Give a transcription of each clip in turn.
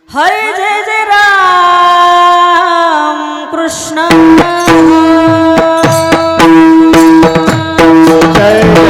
हरे जय जय राम कृष्ण जय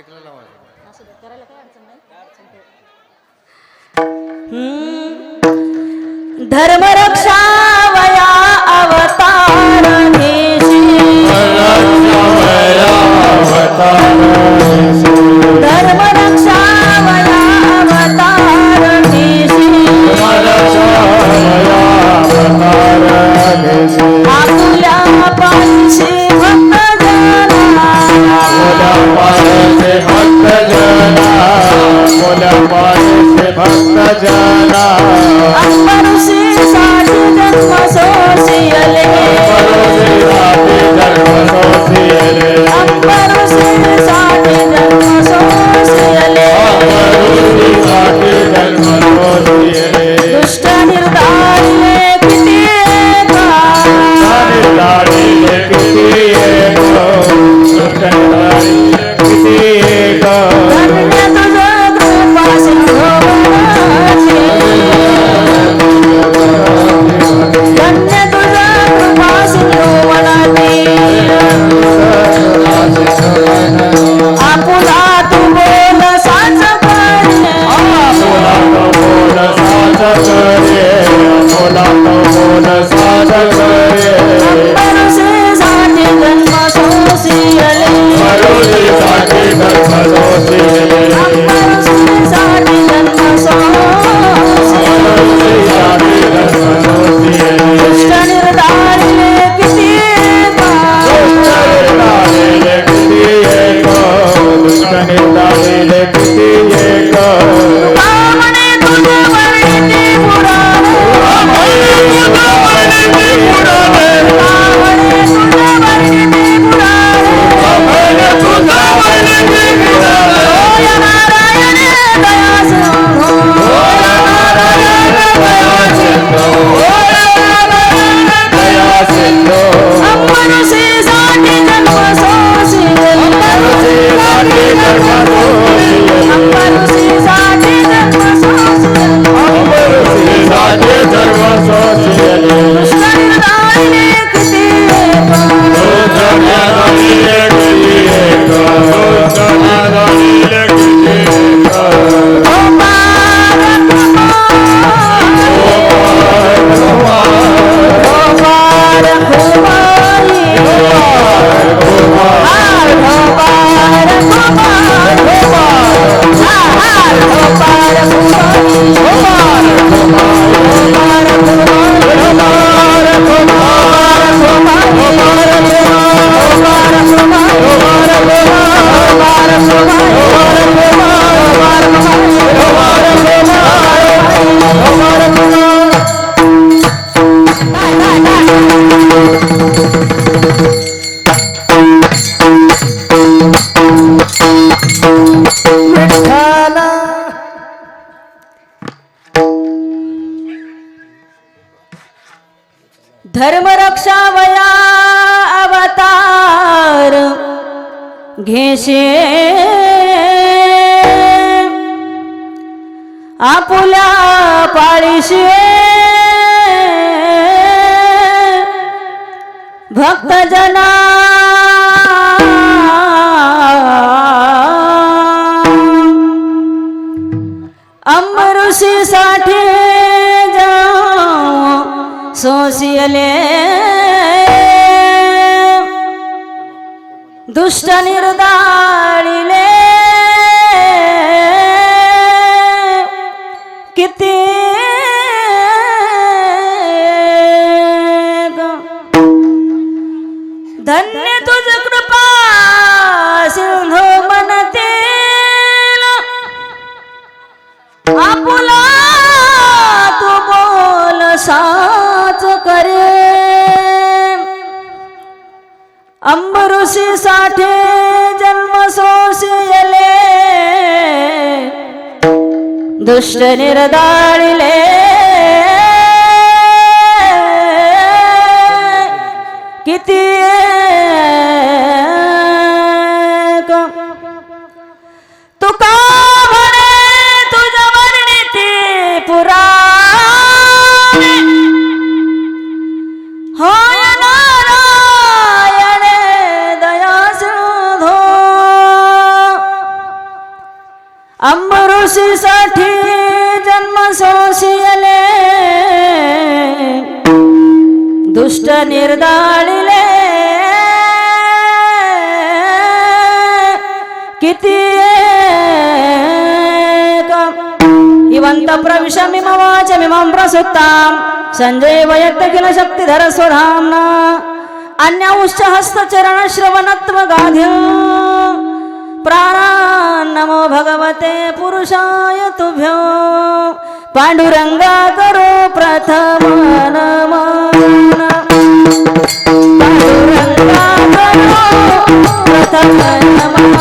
माईकला लावायचं. धर्मरक्षा वया अवतार घेशी धर्मरक्षा वया अवतार घेशी आपुल्या पाशी भक्त जना अंबरुषी साठी जन्म सोशियले अंबरुषी साठी जन्म सोशियले दुष्ट निर्धारिले किती धन्य तुझं कृपा सिंधू धन्य तुझं कृपा सिंधू वनाती आपुला तू बोल साच करे अंबरुषी साठी जन्म सोशियले अंबरुषी साठी जन्म सोशियले दुष्ट निर्धारिले किती कामने तुझे वर्णिते पुराणे कामने तुझे वर्णिते पुराणे होय नारायण दया सिंधू अंबरुषी साठी जन्म सोशियले अंबरुषी साठी जन्म सोशियले दुष्ट निर्धारिले किती धर्मरक्षा वया अवतार घेशे आपुल्या पाळीशे भक्तजना अंबरुषी साठी सोशियले दुष्ट निर्धारिले किती धन्य तुझ कृपा सिंधू मनतील आपुला तू बोल साच करे अंबरुषी साठी जन्म सोशियले दुष्ट निर्धारिले किती तुका म्हणे तुझ वर्णिती पुराणे होय नारायण दया सिंधू अंबऋषीसाठी जन्म सोशियले दुष्ट निर्दाळिले किती हिवंत प्रविशमिम वाचमिमं प्रसुप्तां संजय वयत्त किल शक्तिधर स्वधाम्ना अन्यांश्च हस्तचरण श्रवणत्व गाध्य प्राणान्नमो भगवते पुरुषाय तुभ्यो पांडुरंगा करो प्रथम नमन पांडुरंगा करो प्रथम नमन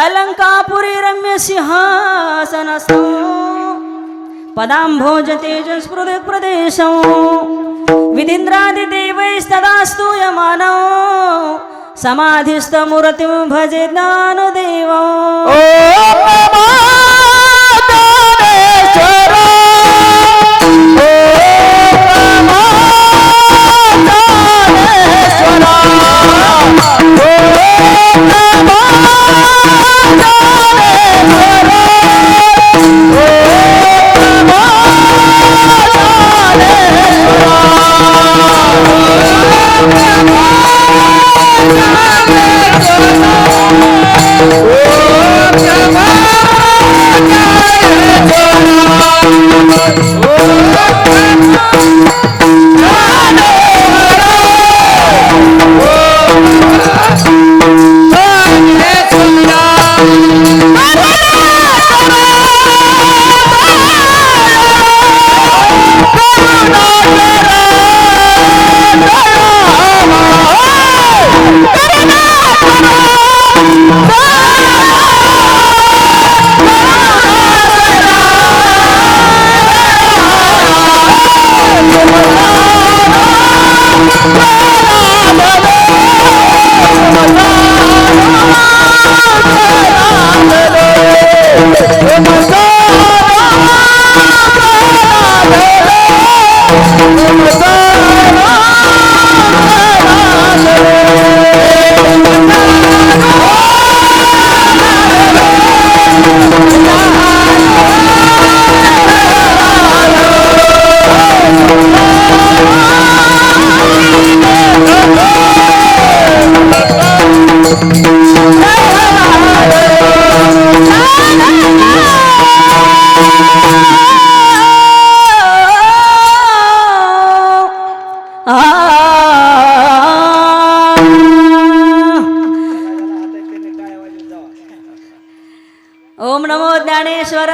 अलंकापुरी रम्य सिंहासनस्थो पदांभोज तेजस्फुरित प्रदेशो विधीन्द्रादिदेवैस्तदास्तु यमानो समाधिस्थ मूर्तिं भजे ज्ञानदेवो ओम नमो ज्ञानेश्वर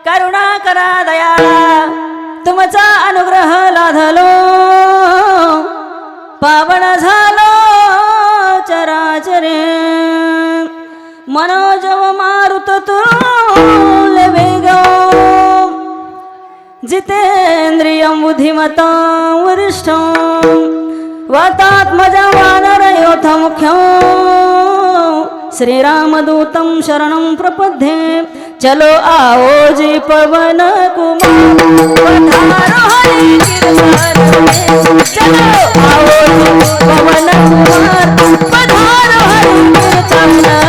करुणा करा दयाळा तुमचा अनुग्रह लाधलो पावन झालो चराचरे मनोजव मारुत तुल्य वेग जितेंद्रियं बुद्धिमतां वरिष्ठं वातात्मजा वानरयोथ मुख्यं श्रीरामदूतं शरणं प्रपद्ये चलो आओ जी पवन कुमार पधारो हरि कीर्तन में चलो आओ जी पवन कुमार पधारो हरि कीर्तन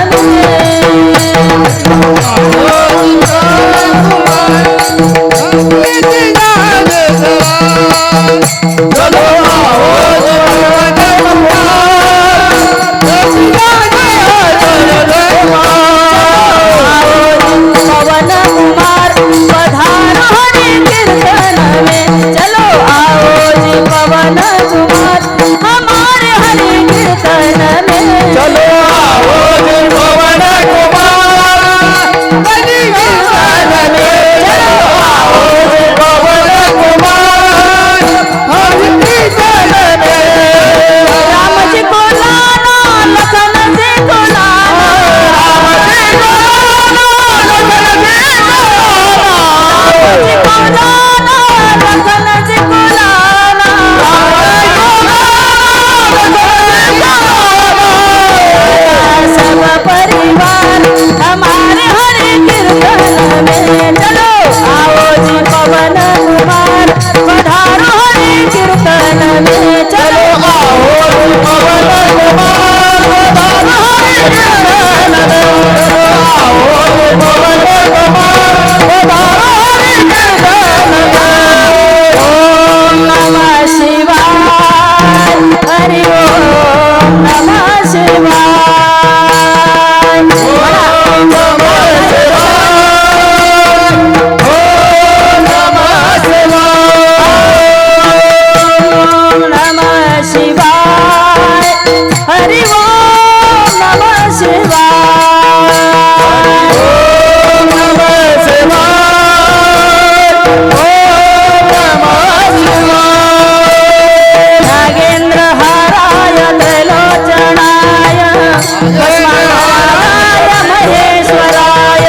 पवन कुमार पधारो हरि कीर्तन में चलो आओ जी पवन कुमार हमारे हरि कीर्तन में चलो आओ जी पवन कुमार हरि कीर्तन में चलो आओ जी पवन कुमार हरि कीर्तन में राम जी को लाना लखन जी को लाना जी को लाना लखन जी को लाना सब परिवार हमारे हरि कीर्तन में चलो आओ जी पवन कुमार पधारो हरि कीर्तन में चलो आओ जी पवन कुमार पधारो हरि कीर्तन में आओ जी पवन कुमार पधारो हरि कीर्तन में ओम नमः शिवाय हरि ओम नमः शिवाय ओम नमः शिवाय ओम नमः ओम नमः शिवाय हरि ओम नमः शिवाय ओम नमः शिवाय ओम नमः शिवाय नागेंद्र हाराय त्रैलोचनाय भस्माय महेश्वराय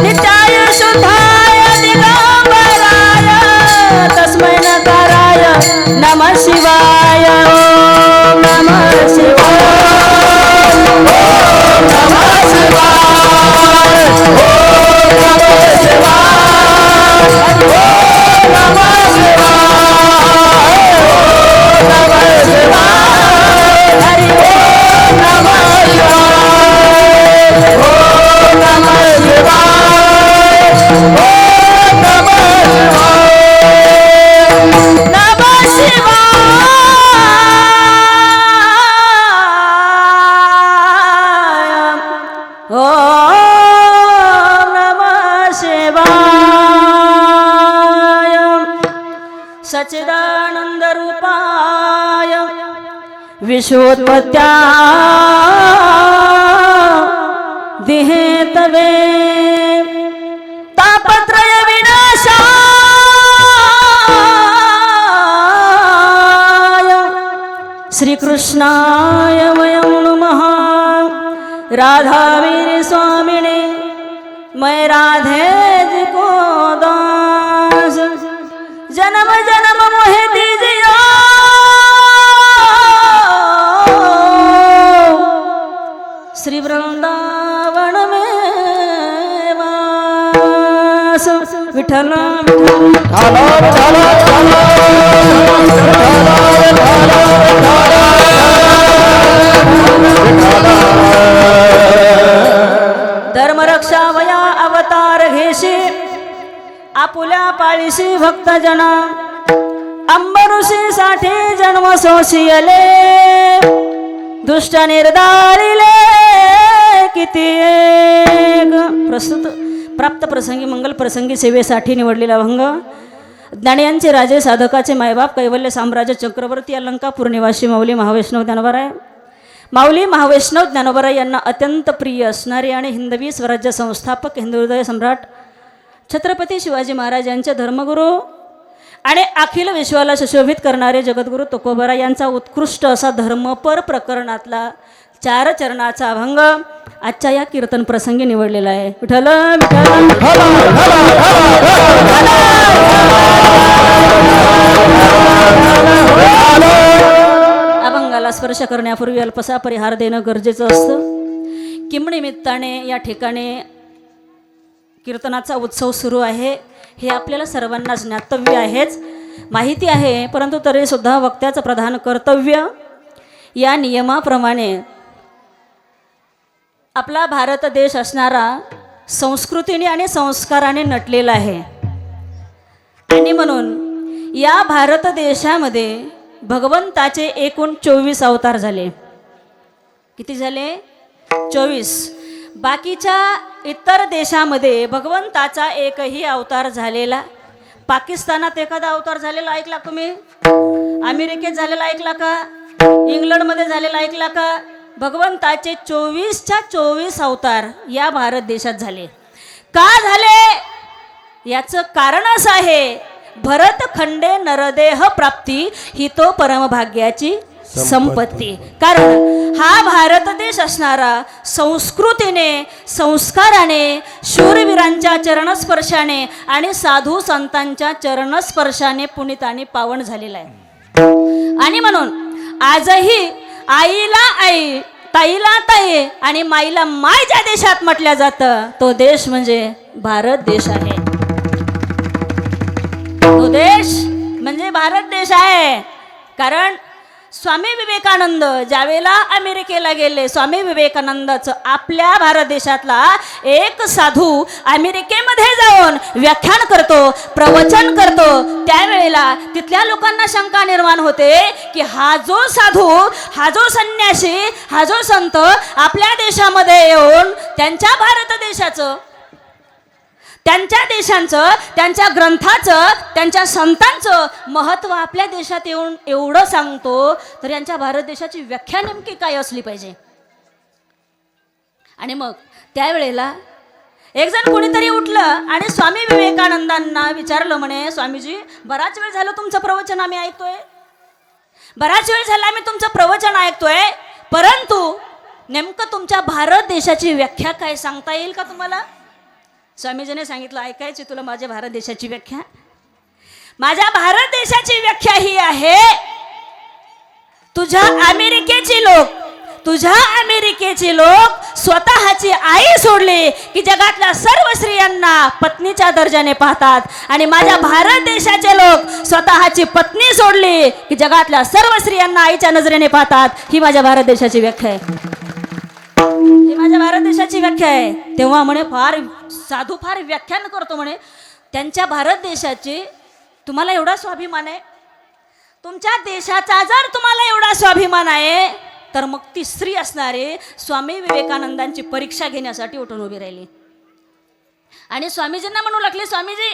नित्याय शुद्धाय दिगंबराय तस्मै नकाराय नमः शिवाय ओम नमः शिवाय ओम नमः शिवाय ओम नमः शिवाय ओम नमः शिवाय ओम नमः शिवाय हरि ओम नमः शिवाय ओम नमः शिवाय ओम नमः शिवाय नमः शिवाय ओम नमः शिवाय सच्चिदानंद रूपाय विश्वोत्पत्त्या दिहेतवे तापत्रय विनाशाय श्रीकृष्णाय वयं नमः राधावीर स्वामिने मैं राधे जी को दास जन्म जन्म मोहे दीजियो श्री वृंदावन में वास विठल चलो चलो धर्मरक्षा वया अवतार घेशी आपुल्या पाळीशी भक्तजना अंबऋषी साठी जन्म सोशियले दुष्ट निर्धारिले किती एक प्रस्तुत प्राप्त प्रसंगी मंगल प्रसंगी सेवेसाठी निवडलेला भंग ज्ञानियांचे राजे साधकाचे मायबाप कैवल्य साम्राज्य चक्रवर्ती अलंकापूर निवासी माऊली महावैष्णव ज्ञानोबराय माऊली महावैष्णव ज्ञानोबराय यांना अत्यंत प्रिय असणारे आणि हिंदवी स्वराज्य संस्थापक हिंदू हृदय सम्राट छत्रपती शिवाजी महाराज यांचे धर्मगुरू आणि अखिल विश्वाला सुशोभित करणारे जगद्गुरू तुकोबरा यांचा उत्कृष्ट असा धर्मपर प्रकरणातला 4 चरणाचा अभंग आजच्या या कीर्तन प्रसंगी निवडलेला आहे. विठ्ठल अभंगाला स्पर्श करण्यापूर्वी अल्पसा परिहार देणं गरजेचं असतं. किमनिमित्ताने या ठिकाणी कीर्तनाचा उत्सव सुरू आहे हे आपल्याला सर्वांनाच ज्ञातव्य आहेच, माहिती आहे. परंतु तरीसुद्धा वक्त्याचं प्रधान कर्तव्य या नियमाप्रमाणे आपला भारत देश असणारा संस्कृतीने आणि संस्काराने नटलेला आहे. आणि म्हणून या भारत देशामध्ये भगवंताचे एकूण 24 अवतार झाले. किती झाले? 24. बाकीच्या इतर देशामध्ये भगवंताचा एकही अवतार झालेला. पाकिस्तानात एखादा अवतार झालेला ऐकला तुम्ही? अमेरिकेत झालेला ऐकला का? इंग्लंडमध्ये झालेला ऐकला का? भगवंताचे 24च्या 24 अवतार या भारत देशात झाले. का झाले? याचं कारण असं आहे, भरत खंडे नरदेह प्राप्ती ही तो परमभाग्याची संपत्ती. कारण हा भारत देश असणारा संस्कृतीने, संस्काराने, शूरवीरांच्या चरणस्पर्शाने आणि साधू संतांच्या चरणस्पर्शाने पुनीत आणि पावन झालेला आहे. आणि म्हणून आजही आईला आई, ताईला ताई आणि माईला माय ज्या देशात म्हटल्या जातं तो देश म्हणजे भारत देश आहे. तो देश म्हणजे भारत देश आहे. कारण स्वामी विवेकानंद ज्यावेळेला अमेरिकेला गेले, स्वामी विवेकानंदाचं आपल्या भारत देशातला एक साधू अमेरिकेमध्ये जाऊन व्याख्यान करतो, प्रवचन करतो. त्यावेळेला तिथल्या लोकांना शंका निर्माण होते की हा जो साधू, हा जो संन्यासी, हा जो संत आपल्या देशामध्ये येऊन त्यांच्या भारत देशाचं, त्यांच्या देशांचं, त्यांच्या ग्रंथाचं, त्यांच्या संतांचं महत्त्व आपल्या देशात येऊन एवढं सांगतो, तर यांच्या भारत देशाची व्याख्या नेमकी काय असली पाहिजे. आणि मग त्यावेळेला एक जण कोणीतरी उठलं आणि स्वामी विवेकानंदांना विचारलं, म्हणे स्वामीजी बराच वेळ झालं तुमचं प्रवचन आम्ही ऐकतोय, बराच वेळ झाला आम्ही तुमचं प्रवचन ऐकतोय, परंतु नेमकं तुमच्या भारत देशाची व्याख्या काय सांगता येईल का तुम्हाला? स्वामीजीने सांगितलं, ऐकायची तुला माझ्या भारत देशाची व्याख्या? माझ्या भारत देशाची व्याख्या ही आहे, तुझ्या अमेरिकेची लोक स्वतःची आई सोडली की जगातल्या सर्व स्त्रियांना पत्नीच्या दर्जाने पाहतात, आणि माझ्या भारत देशाचे लोक स्वतःची पत्नी सोडली की जगातल्या सर्व स्त्रियांना आईच्या नजरेने पाहतात. ही माझ्या भारत देशाची व्याख्या आहे. ही माझ्या भारत देशाची व्याख्या आहे. तेव्हा म्हणे साधू फार व्याख्यान करतो, म्हणे त्यांच्या भारत देशाची तुम्हाला एवढा स्वाभिमान आहे, तुमच्या देशाचा जर तुम्हाला एवढा स्वाभिमान आहे, तर मग ती स्त्री असणारे स्वामी विवेकानंदांची परीक्षा घेण्यासाठी उठून उभी राहिली आणि स्वामीजींना म्हणू लागले, स्वामीजी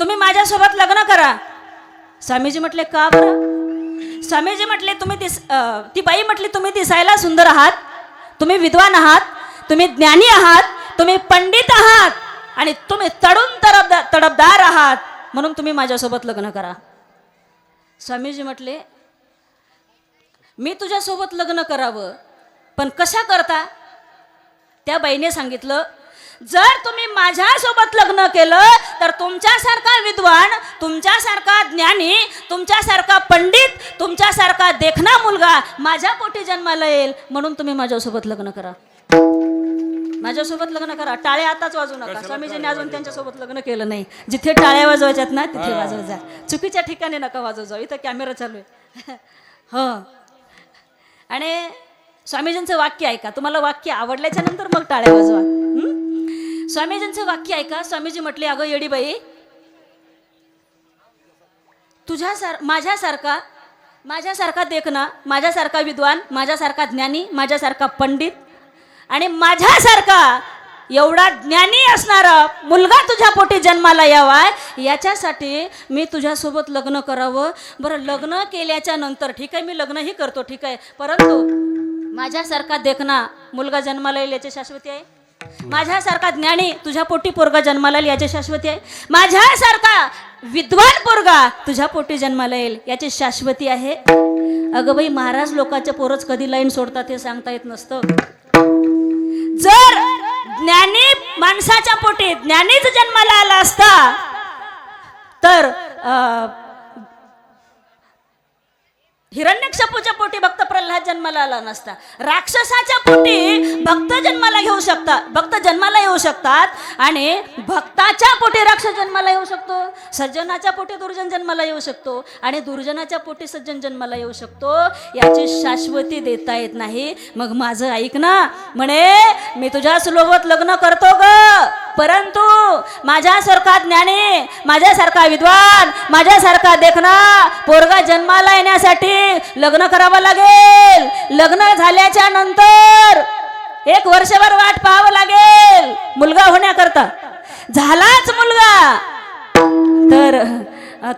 तुम्ही माझ्यासोबत लग्न करा. स्वामीजी म्हटले, का बरं? स्वामीजी म्हटले, ती बाई म्हटली, तुम्ही दिसायला सुंदर आहात, तुम्ही विद्वान आहात, तुम्ही ज्ञानी आहात, तुम्ही पंडित आहात आणि तुम्ही तडफदार आहात, म्हणून तुम्ही माझ्यासोबत लग्न करा. स्वामीजी म्हटले, मी तुझ्यासोबत लग्न करावं, पण कशा करता? त्या बाईने सांगितलं, जर तुम्ही माझ्यासोबत लग्न केलं तर तुमच्यासारखा विद्वान, तुमच्यासारखा ज्ञानी, तुमच्यासारखा पंडित, तुमच्यासारखा देखणा मुलगा माझ्या पोटी जन्माला येईल, म्हणून तुम्ही माझ्यासोबत लग्न करा. माझ्यासोबत लग्न करा. टाळ्या आताच वाजवू नका. स्वामीजींनी अजून त्यांच्यासोबत लग्न केलं नाही. जिथे टाळ्या वाजवायच्यात ना तिथे वाजव जा, चुकीच्या ठिकाणी नका वाजव जाऊ. इथं कॅमेरा चालू आहे. हो. आणि स्वामीजींचं वाक्य ऐका. तुम्हाला वाक्य आवडल्याच्या नंतर मग टाळ्या वाजवा. स्वामीजींचं वाक्य ऐका. स्वामीजी म्हटले, अगं येडीबाई, माझ्यासारखा देखणा, माझ्यासारखा विद्वान, माझ्यासारखा ज्ञानी, माझ्यासारखा पंडित आणि माझ्यासारखा एवढा ज्ञानी असणारा मुलगा तुझ्या पोटी जन्माला यावा, याच्यासाठी मी तुझ्यासोबत लग्न करावं. बरं, लग्न केल्याच्या नंतर ठीक आहे, मी लग्नही करतो, ठीक आहे, परंतु माझ्यासारखा देखणा मुलगा जन्माला येईल याची शाश्वती आहे? माझ्यासारखा ज्ञानी तुझ्या पोटी पोरगा जन्माला येईल याची शाश्वती आहे. माझ्यासारखा विद्वान पोरगा तुझ्या पोटी जन्माला येईल याची शाश्वती आहे. अगं बाई, महाराज लोकांच्या पोरच कधी लाईन सोडतात हे सांगता येत नसतं. जर ज्ञानी माणसाच्या पोटी ज्ञानीच जन्माला आला असता तर हिरण्यकश्यपूच्या पोटी भक्त प्रल्हाद जन्माला आला नसता. राक्षसाच्या पोटी भक्त जन्माला जन्माला येऊ शकतात आणि भक्ताच्या पोटी राक्षस जन्माला येऊ शकतो. सज्जनाच्या पोटी दुर्जन जन्माला येऊ शकतो आणि दुर्जनाच्या पोटी सज्जन जन्माला येऊ शकतो. याची शाश्वती देता येत नाही. मग माझं ऐक ना, म्हणे मी तुझ्या सोबत लग्न करतो ग, परंतु माझ्यासारखा ज्ञानी, माझ्यासारखा विद्वान, माझ्यासारखा देखणा पोरगा जन्माला येण्यासाठी लग्न करावं लागेल. लग्न झाल्याच्या नंतर 1 वर्षभर वाट पाहावं लागेल मुलगा होण्याकरता. झालाच मुलगा तर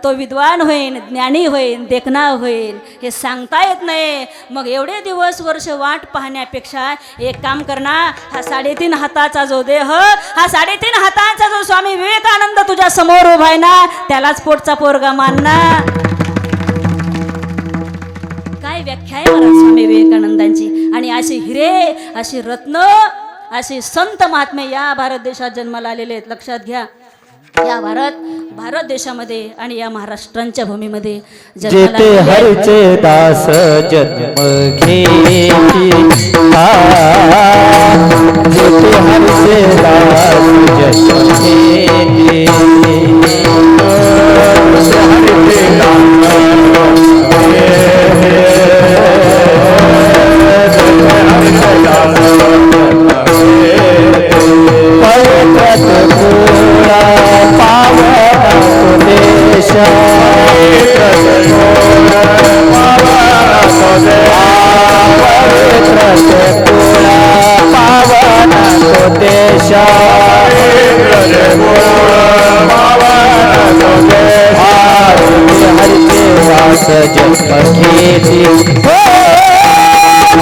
तो विद्वान होईल, ज्ञानी होईल, देखणा होईल हे सांगता येत नाही. मग एवढे दिवस वर्ष वाट पाहण्यापेक्षा एक काम करणार, हा 3.5 हाताचा जो देह, हा 3.5 हाताचा जो स्वामी विवेकानंद तुझ्या समोर उभा आहे ना, त्यालाच पोटचा पोरगा मानणार. काय व्याख्या आहे महाराज स्वामी विवेकानंदांची. आणि अशी हिरे, अशी रत्न, अशी संत महात्मे या भारत देशात जन्माला आलेले आहेत. लक्षात घ्या, या भारत देशामध्ये आणि या महाराष्ट्रांच्या भूमीमध्ये जेते हरचे दास जन्म घेती,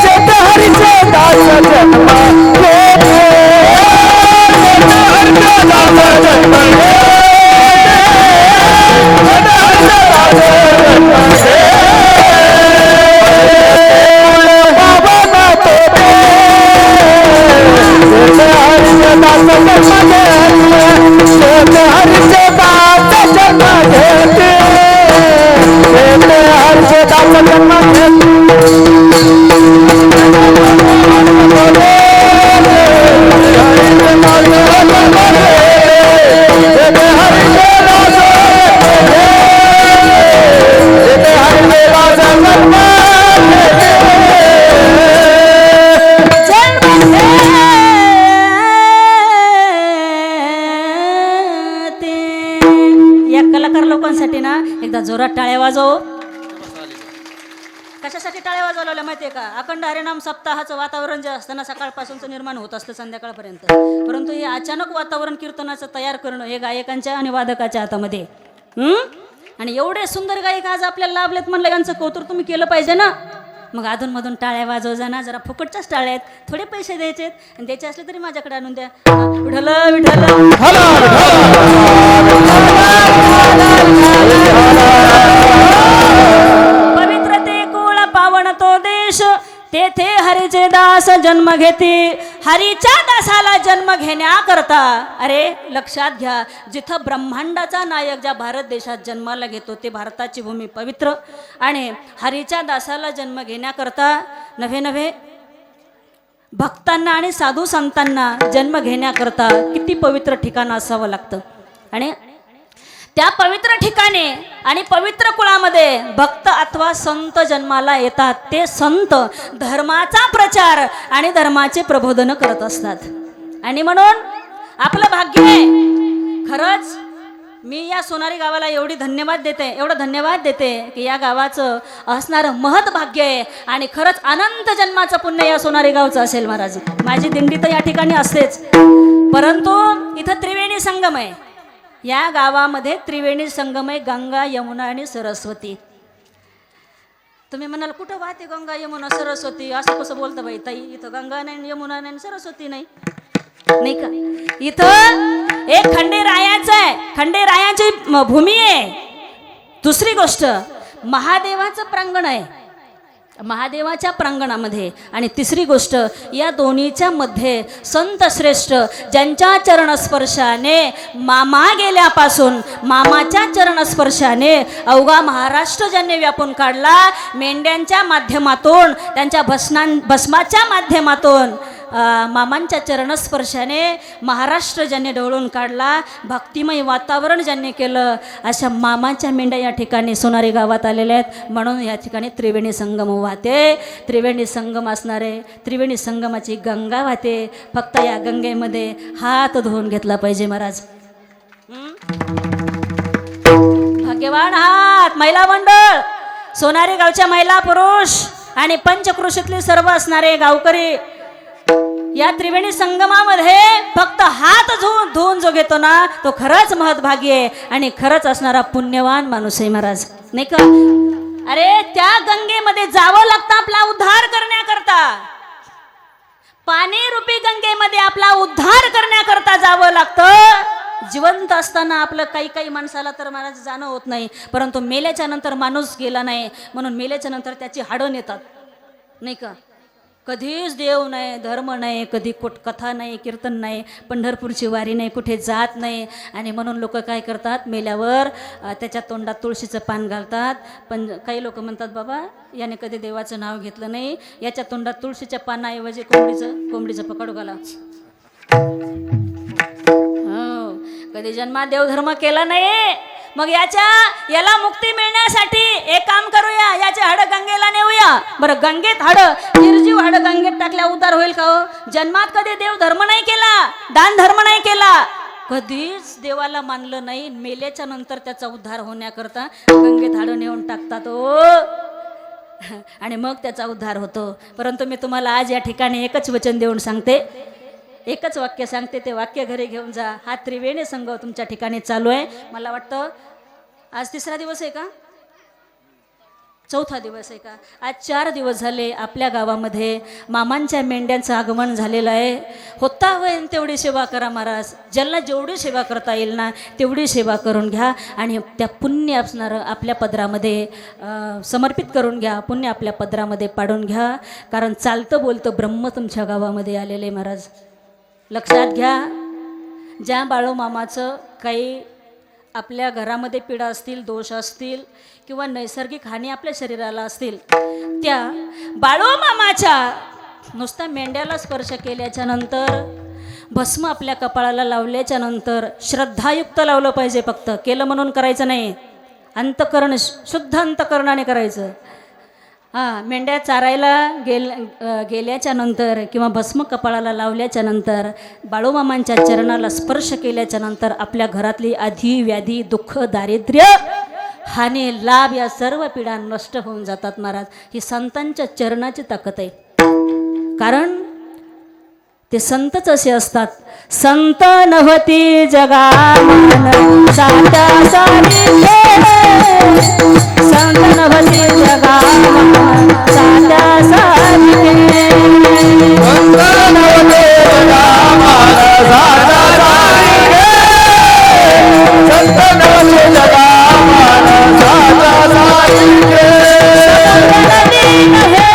जेते हरचे दास जन्म घेती, जोरात टाळ्या वाजव. कशासाठी टाळ्या वाजवल्या माहितीये का? अखंड हरिनाम सप्ताहाचं वातावरण जे असतं ना, सकाळपासूनच निर्माण होत असतं संध्याकाळपर्यंत. परंतु हे अचानक वातावरण कीर्तनाचं तयार करणं हे गायकांच्या आणि वादकाच्या हातामध्ये. आणि एवढे सुंदर गायक आज आपल्याला लाभलेत म्हणलं, यांचं कौतुक तुम्ही केलं पाहिजे ना. मग अधूनमधून टाळ्या वाजव जाणार. जरा फुकटच्याच टाळ्या आहेत, थोडे पैसे द्यायचे आणि द्यायचे असले तरी माझ्याकडे आणून द्या. विठ्ठल विठ्ठल. पवित्र ते कुळ पावन तो देश, तेथे हरीचे दास जन्म घेते. हरीच्या दासाला जन्म घेण्याकरता, अरे लक्षात घ्या, जिथं ब्रह्मांडाचा नायक ज्या भारत देशात जन्माला घेतो ते भारताची भूमी पवित्र. आणि हरीच्या दासाला जन्म घेण्याकरता नव्हे नव्हे भक्तांना आणि साधू संतांना जन्म घेण्याकरता किती पवित्र ठिकाण असावं लागतं. आणि त्या पवित्र ठिकाणी आणि पवित्र कुळामध्ये भक्त अथवा संत जन्माला येतात. ते संत धर्माचा प्रचार आणि धर्माचे प्रबोधन करत असतात. आणि म्हणून आपलं भाग्य आहे. खरंच मी या सोनारी गावाला एवढं धन्यवाद देते की या गावाचं असणारं महत् भाग्य आहे. आणि खरंच अनंत जन्माचं पुण्य या सोनारी गावचं असेल महाराज. माझी दिंडी तर या ठिकाणी असतेच, परंतु इथं त्रिवेणी संगम आहे. या गावामध्ये त्रिवेणी संगम आहे, गंगा यमुना आणि सरस्वती. तुम्ही म्हणाल कुठं वाहते गंगा यमुना सरस्वती, असं कसं बोलतं बाई ताई? इथं गंगा नाही, यमुना नाही, सरस्वती नाही. नाही का? इथं एक खंडेरायाचं आहे, खंडेरायाची भूमी आहे. दुसरी गोष्ट महादेवाचं प्रांगण आहे, महादेवाच्या प्रांगणामध्ये. आणि तिसरी गोष्ट या दोन्हीच्या मध्ये संत श्रेष्ठ ज्यांच्या चरणस्पर्शाने मामा गेल्यापासून मामाच्या चरणस्पर्शाने अवघा महाराष्ट्र ज्यांनी व्यापून काढला, मेंढ्यांच्या माध्यमातून त्यांच्या भस्माच्या माध्यमातून मामांच्या चरणस्पर्शाने महाराष्ट्र ज्यांनी ढवळून काढला, भक्तिमय वातावरण ज्यांनी केलं, अशा मामाच्या मेंढ्या या ठिकाणी सोनारी गावात आलेल्या आहेत. म्हणून या ठिकाणी त्रिवेणी संगम वाहते. त्रिवेणी संगम असणारे त्रिवेणी संगमाची गंगा वाहते. फक्त या गंगेमध्ये हात धुवून घेतला पाहिजे महाराज. भाग्यवान हात महिला मंडळ, सोनारी गावच्या महिला पुरुष आणि पंचकृषीतले सर्व असणारे गावकरी या त्रिवेणी संगमामध्ये फक्त हात धुवून जो घेतो ना, तो खरंच महत्भागी आहे आणि खरंच असणारा पुण्यवान माणूस आहे महाराज, नाही का? अरे त्या गंगेमध्ये जावं लागतं आपला उद्धार करण्याकरता. पाणी रूपी गंगेमध्ये आपला उद्धार करण्याकरता जावं लागतं. जिवंत असताना आपलं काही माणसाला तर महाराज जाणं होत नाही, परंतु मेल्याच्या नंतर माणूस गेला नाही म्हणून मेल्याच्या नंतर त्याची हाडं नेतात, नाही का? कधीच देव नाही, धर्म नाही, कधी कथा नाही, कीर्तन नाही, पंढरपूरची वारी नाही, कुठे जात नाही. आणि म्हणून लोक काय करतात, मेल्यावर त्याच्या तोंडात तुळशीचं पान घालतात. पण काही लोक म्हणतात, बाबा याने कधी देवाचं नाव घेतलं नाही, याच्या तोंडात तुळशीच्या पानाऐवजी कोंबडीचं पकड घाला. हो, कधी जन्मात देवधर्म केला नाही. मग याला मुक्ती मिळण्यासाठी एक काम करूया, याचे हाड गंगेला नेऊया. बरं, गंगेत हाड, निर्जीव हाड गंगेत टाकल्या उद्धार होईल का हो? जन्मात कधी देव धर्म नाही केला, दान धर्म नाही केला, कधीच देवाला मानलं नाही, मेल्याच्या नंतर त्याचा उद्धार होण्याकरता गंगेत हाड नेऊन टाकतात हो, आणि मग त्याचा उद्धार होतो. परंतु मी तुम्हाला आज या ठिकाणी एकच वचन देऊन सांगते, एकच वाक्य सांगते, ते वाक्य घरी घेऊन जा. हा त्रिवेणी संगम तुमच्या ठिकाणी चालू आहे. मला वाटतं आज 3रा दिवस आहे का, 4था दिवस आहे का? आज 4 दिवस झाले आपल्या गावामध्ये मामांच्या मेंढ्यांचं आगमन झालेलं आहे. होता होईल तेवढी सेवा करा महाराज. ज्यांना जेवढी सेवा करता येईल ना तेवढी सेवा करून घ्या आणि त्या पुण्य असणारं आपल्या पदरामध्ये समर्पित करून घ्या, पुण्य आपल्या पदरामध्ये पाडून घ्या. कारण चालतं बोलतं ब्रह्म तुमच्या गावामध्ये आलेले महाराज. लक्षात घ्या, ज्या बाळूमामाचं काही आपल्या घरामध्ये पीडा असतील, दोष असतील किंवा नैसर्गिक हानी आपल्या शरीराला असतील, त्या बाळूमामाच्या नुसत्या मेंढ्याला स्पर्श केल्याच्या नंतर, भस्म आपल्या कपाळाला लावल्याच्या नंतर श्रद्धायुक्त लावलं पाहिजे. फक्त केलं म्हणून करायचं नाही, अंतकरण शुद्ध अंतकरणाने करायचं. मेंढ्या चारायला गेल्याच्या नंतर किंवा भस्म कपाळाला लावल्याच्या नंतर, बाळूमामांच्या चरणाला स्पर्श केल्याच्या नंतर आपल्या घरातली आधी व्याधी, दुःख, दारिद्र्य, हानी, लाभ या सर्व पीडा नष्ट होऊन जातात महाराज. ही संतांच्या चरणाची ताकद आहे. कारण ते संतच असे असतात, संत नव्हती जगामान सात्या सारिके, संत नव्हती जगामान सात्या सारिके, संत नव्हती जगामान सात्या सारिके, संत नव्हती जगामान सात्या सारिके, नदी नव्हे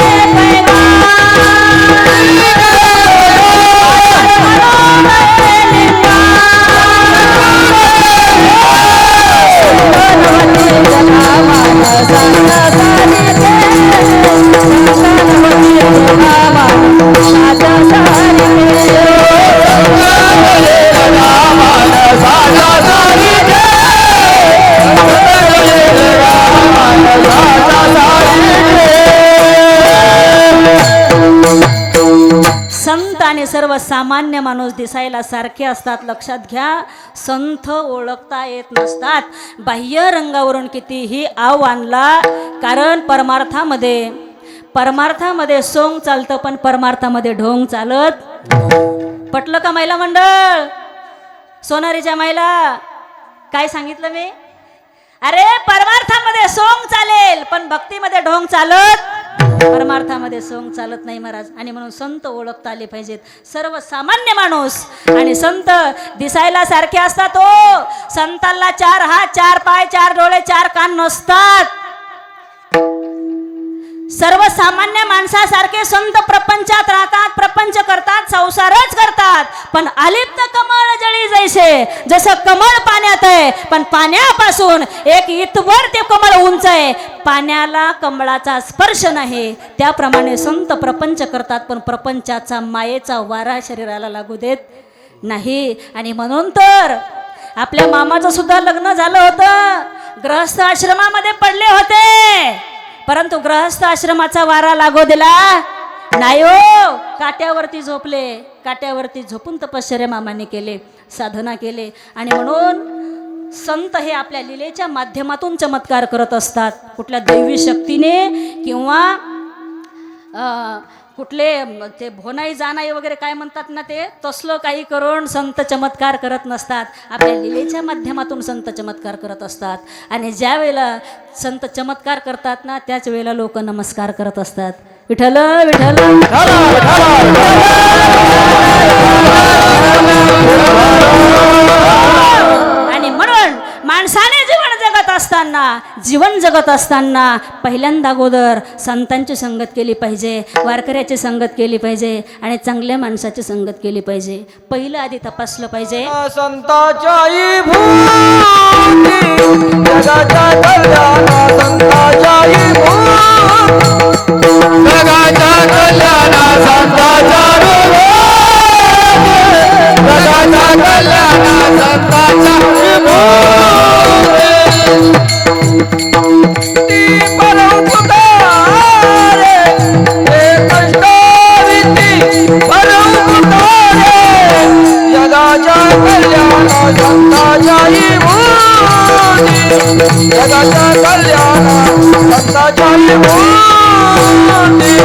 संत आणि सर्वसामान्य माणूस दिसायला सारखे असतात. लक्षात घ्या, संत ओळखता येत नसतात. बाह्य रंगावरून कितीही आव आणला, कारण परमार्थामध्ये सोंग चालतं पण परमार्थामध्ये ढोंग चालत. पटलं का महिला मंडळ? सोनारीच्या महिला काय सांगितलं मी? अरे परमार्थामध्ये सोंग चालेल पण भक्तीमध्ये ढोंग चालत परमार्थामध्ये सोंग चालत नाही महाराज. आणि म्हणून संत ओळखता आले पाहिजेत. सर्वसामान्य माणूस आणि संत दिसायला सारखे असतात. हो, संतांना 4 हात 4 पाय 4 डोळे 4 कान नसतात. सर्वसामान्य माणसासारखे संत प्रपंचात राहतात, प्रपंच करतात, संसारच करतात. पण अलिप्त कमळ जळी जैसे, जसं कमळ पाण्यात आहे पण पाण्यापासून एक इतवर ते कमळ उंच आहे, पाण्याला कमळाचा स्पर्श नाही, त्याप्रमाणे संत प्रपंच करतात पण प्रपंचाचा मायेचा वारा शरीराला लागू देत नाही. आणि म्हणून तर आपल्या मामाचं सुद्धा लग्न झालं होतं, गृहस्थ आश्रमामध्ये पडले होते, परंतु गृहस्थ आश्रमाचा वारा लागू दिला नाही. हो, काट्यावरती झोपले. काट्यावरती झोपून तपश्चर्या मामाने केले, साधना केले. आणि म्हणून संत हे आपल्या लीलेच्या माध्यमातून चमत्कार करत असतात. कुठल्या दैवी शक्तीने किंवा कुठले ते भोनाई जानाई वगैरे काय म्हणतात ना, ते तसलं काही करून संत चमत्कार करत नसतात. आपल्या लीलेच्या माध्यमातून संत चमत्कार करत असतात. आणि ज्या वेळेला संत चमत्कार करतात ना, त्याच वेळेला लोक नमस्कार करत असतात. विठ्ठल विठ्ठल. आणि म्हणून माणसाने जीवन जगत असताना पहिल्यांदा अगोदर संतांची संगत केली पाहिजे, वारकऱ्याची संगत केली पाहिजे आणि चांगल्या माणसाची संगत केली पाहिजे. पहिलं आधी तपासलं पाहिजे. संतांच्या भूती जगाच्या कल्याणा, संतांच्या भूती जगाच्या कल्याणा, संतांच्या भूती जगाच्या कल्याणा, संतांच्या भूती ती परोपकारे हे कष्टाविती परोपकारे जगाच्या कल्याणा, संतांच्या भूती जगाच्या कल्याणा, संतांच्या भूती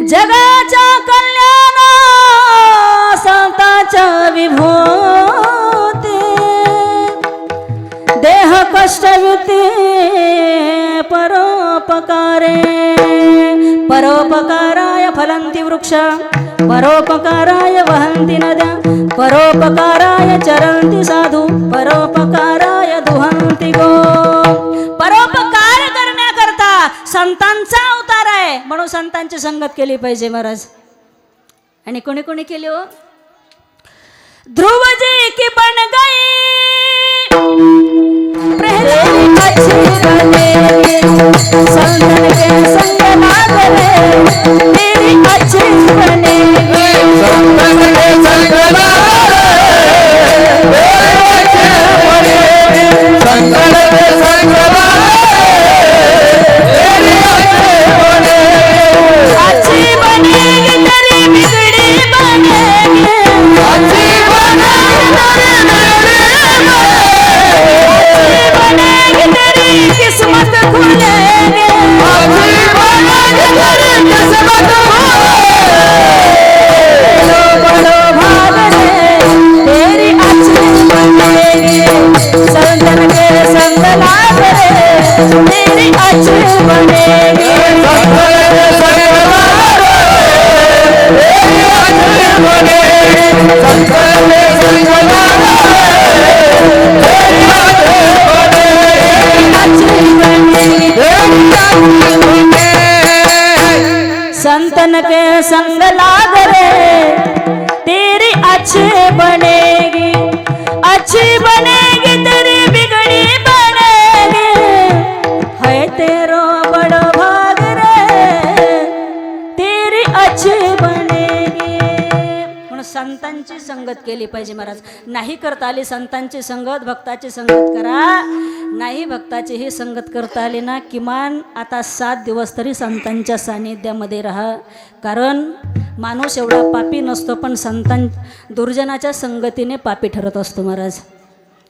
जगाच्या कल्याण संतांच्या विभूती, देह कष्टयुती परोपकारे, परोपकाराय फलंती वृक्ष, परोपकाराय वहंती नद्या, परोपकाराय चरंती साधू, परोपकाराय दुहंती गो. परोपकार करण्याकरता संतांचा अवतार आहे, म्हणून संतांची संगत केली पाहिजे महाराज. आणि कोणी कोणी केली हो? ध्रुवजी की बन गई प्रहलाद अच्छी बनेगी, संतन के संग लागले तेरी अच्छी बनेगी, संतन के संग लागले संतन के संग अच्छी बनेगी तेरी बिगड़ी बनेगी, अच्छी बनेगी तेरी किस्मत खुलेगी, किस्मत बड़ो भाग से तेरी अच्छी बनेगी, संतन के संग लागले तेरी अच्छी बनेगी, संतन के संग लाग रे तेरी अच्छी बनेगी, अच्छी बनेगी तेरी बिगड़ी बनेगी, है तेरो बड़ा भाग रे तेरी अच्छी बनेगी. म्हणून संतांची संगत केली पाहिजे महाराज. नाही करता आली संतांची संगत, भक्ताची संगत करा. नाही भक्ताची ही संगत करता आली ना, किमान आता 7 दिवस तरी संतांच्या सानिध्यामध्ये राहा. कारण माणूस एवढा पापी नसतो, पण संतान दुर्जनाच्या संगतीने पापी ठरत असतो महाराज.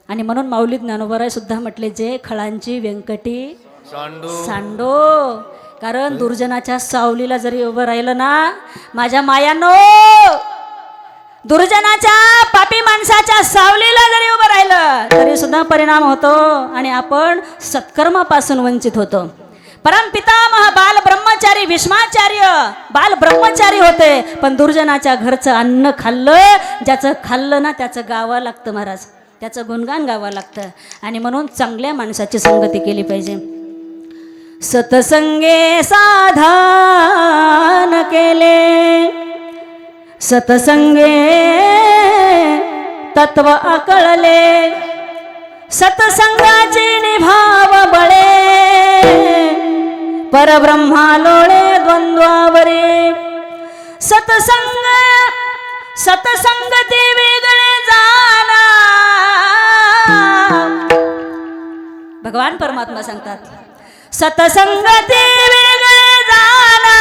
आणि म्हणून माऊली ज्ञानोबराय सुद्धा म्हटले, जे खळांची व्यंकटी सांडो. कारण दुर्जनाच्या सावलीला जरी उभं राहिलं ना माझ्या मायानो, दुर्जनाच्या पापी माणसाच्या सावलीला जरी उभं राहिलं तरी सुद्धा परिणाम होतो आणि आपण सत्कर्मापासून वंचित होतो. परमपितामह बाल ब्रह्मचारी भीष्माचार्य बाल ब्रह्मचारी होते, पण दुर्जनाच्या घरचं अन्न खाल्लं, ज्याचं खाल्लं ना त्याचं गावं लागतं महाराज, त्याचं गुणगान गावं लागतं. आणि म्हणून चांगल्या माणसाची संगती केली पाहिजे. सतसंगे साधन केले, सतसंगे तत्व आकळले, सतसंगाचे निभाव बळे, परब्रह्मा लोळे द्वंद्वावरे. सतसंग सतसंगती वेगळे जाना, भगवान परमात्मा सांगतात, सतसंगती वेगळे जाना,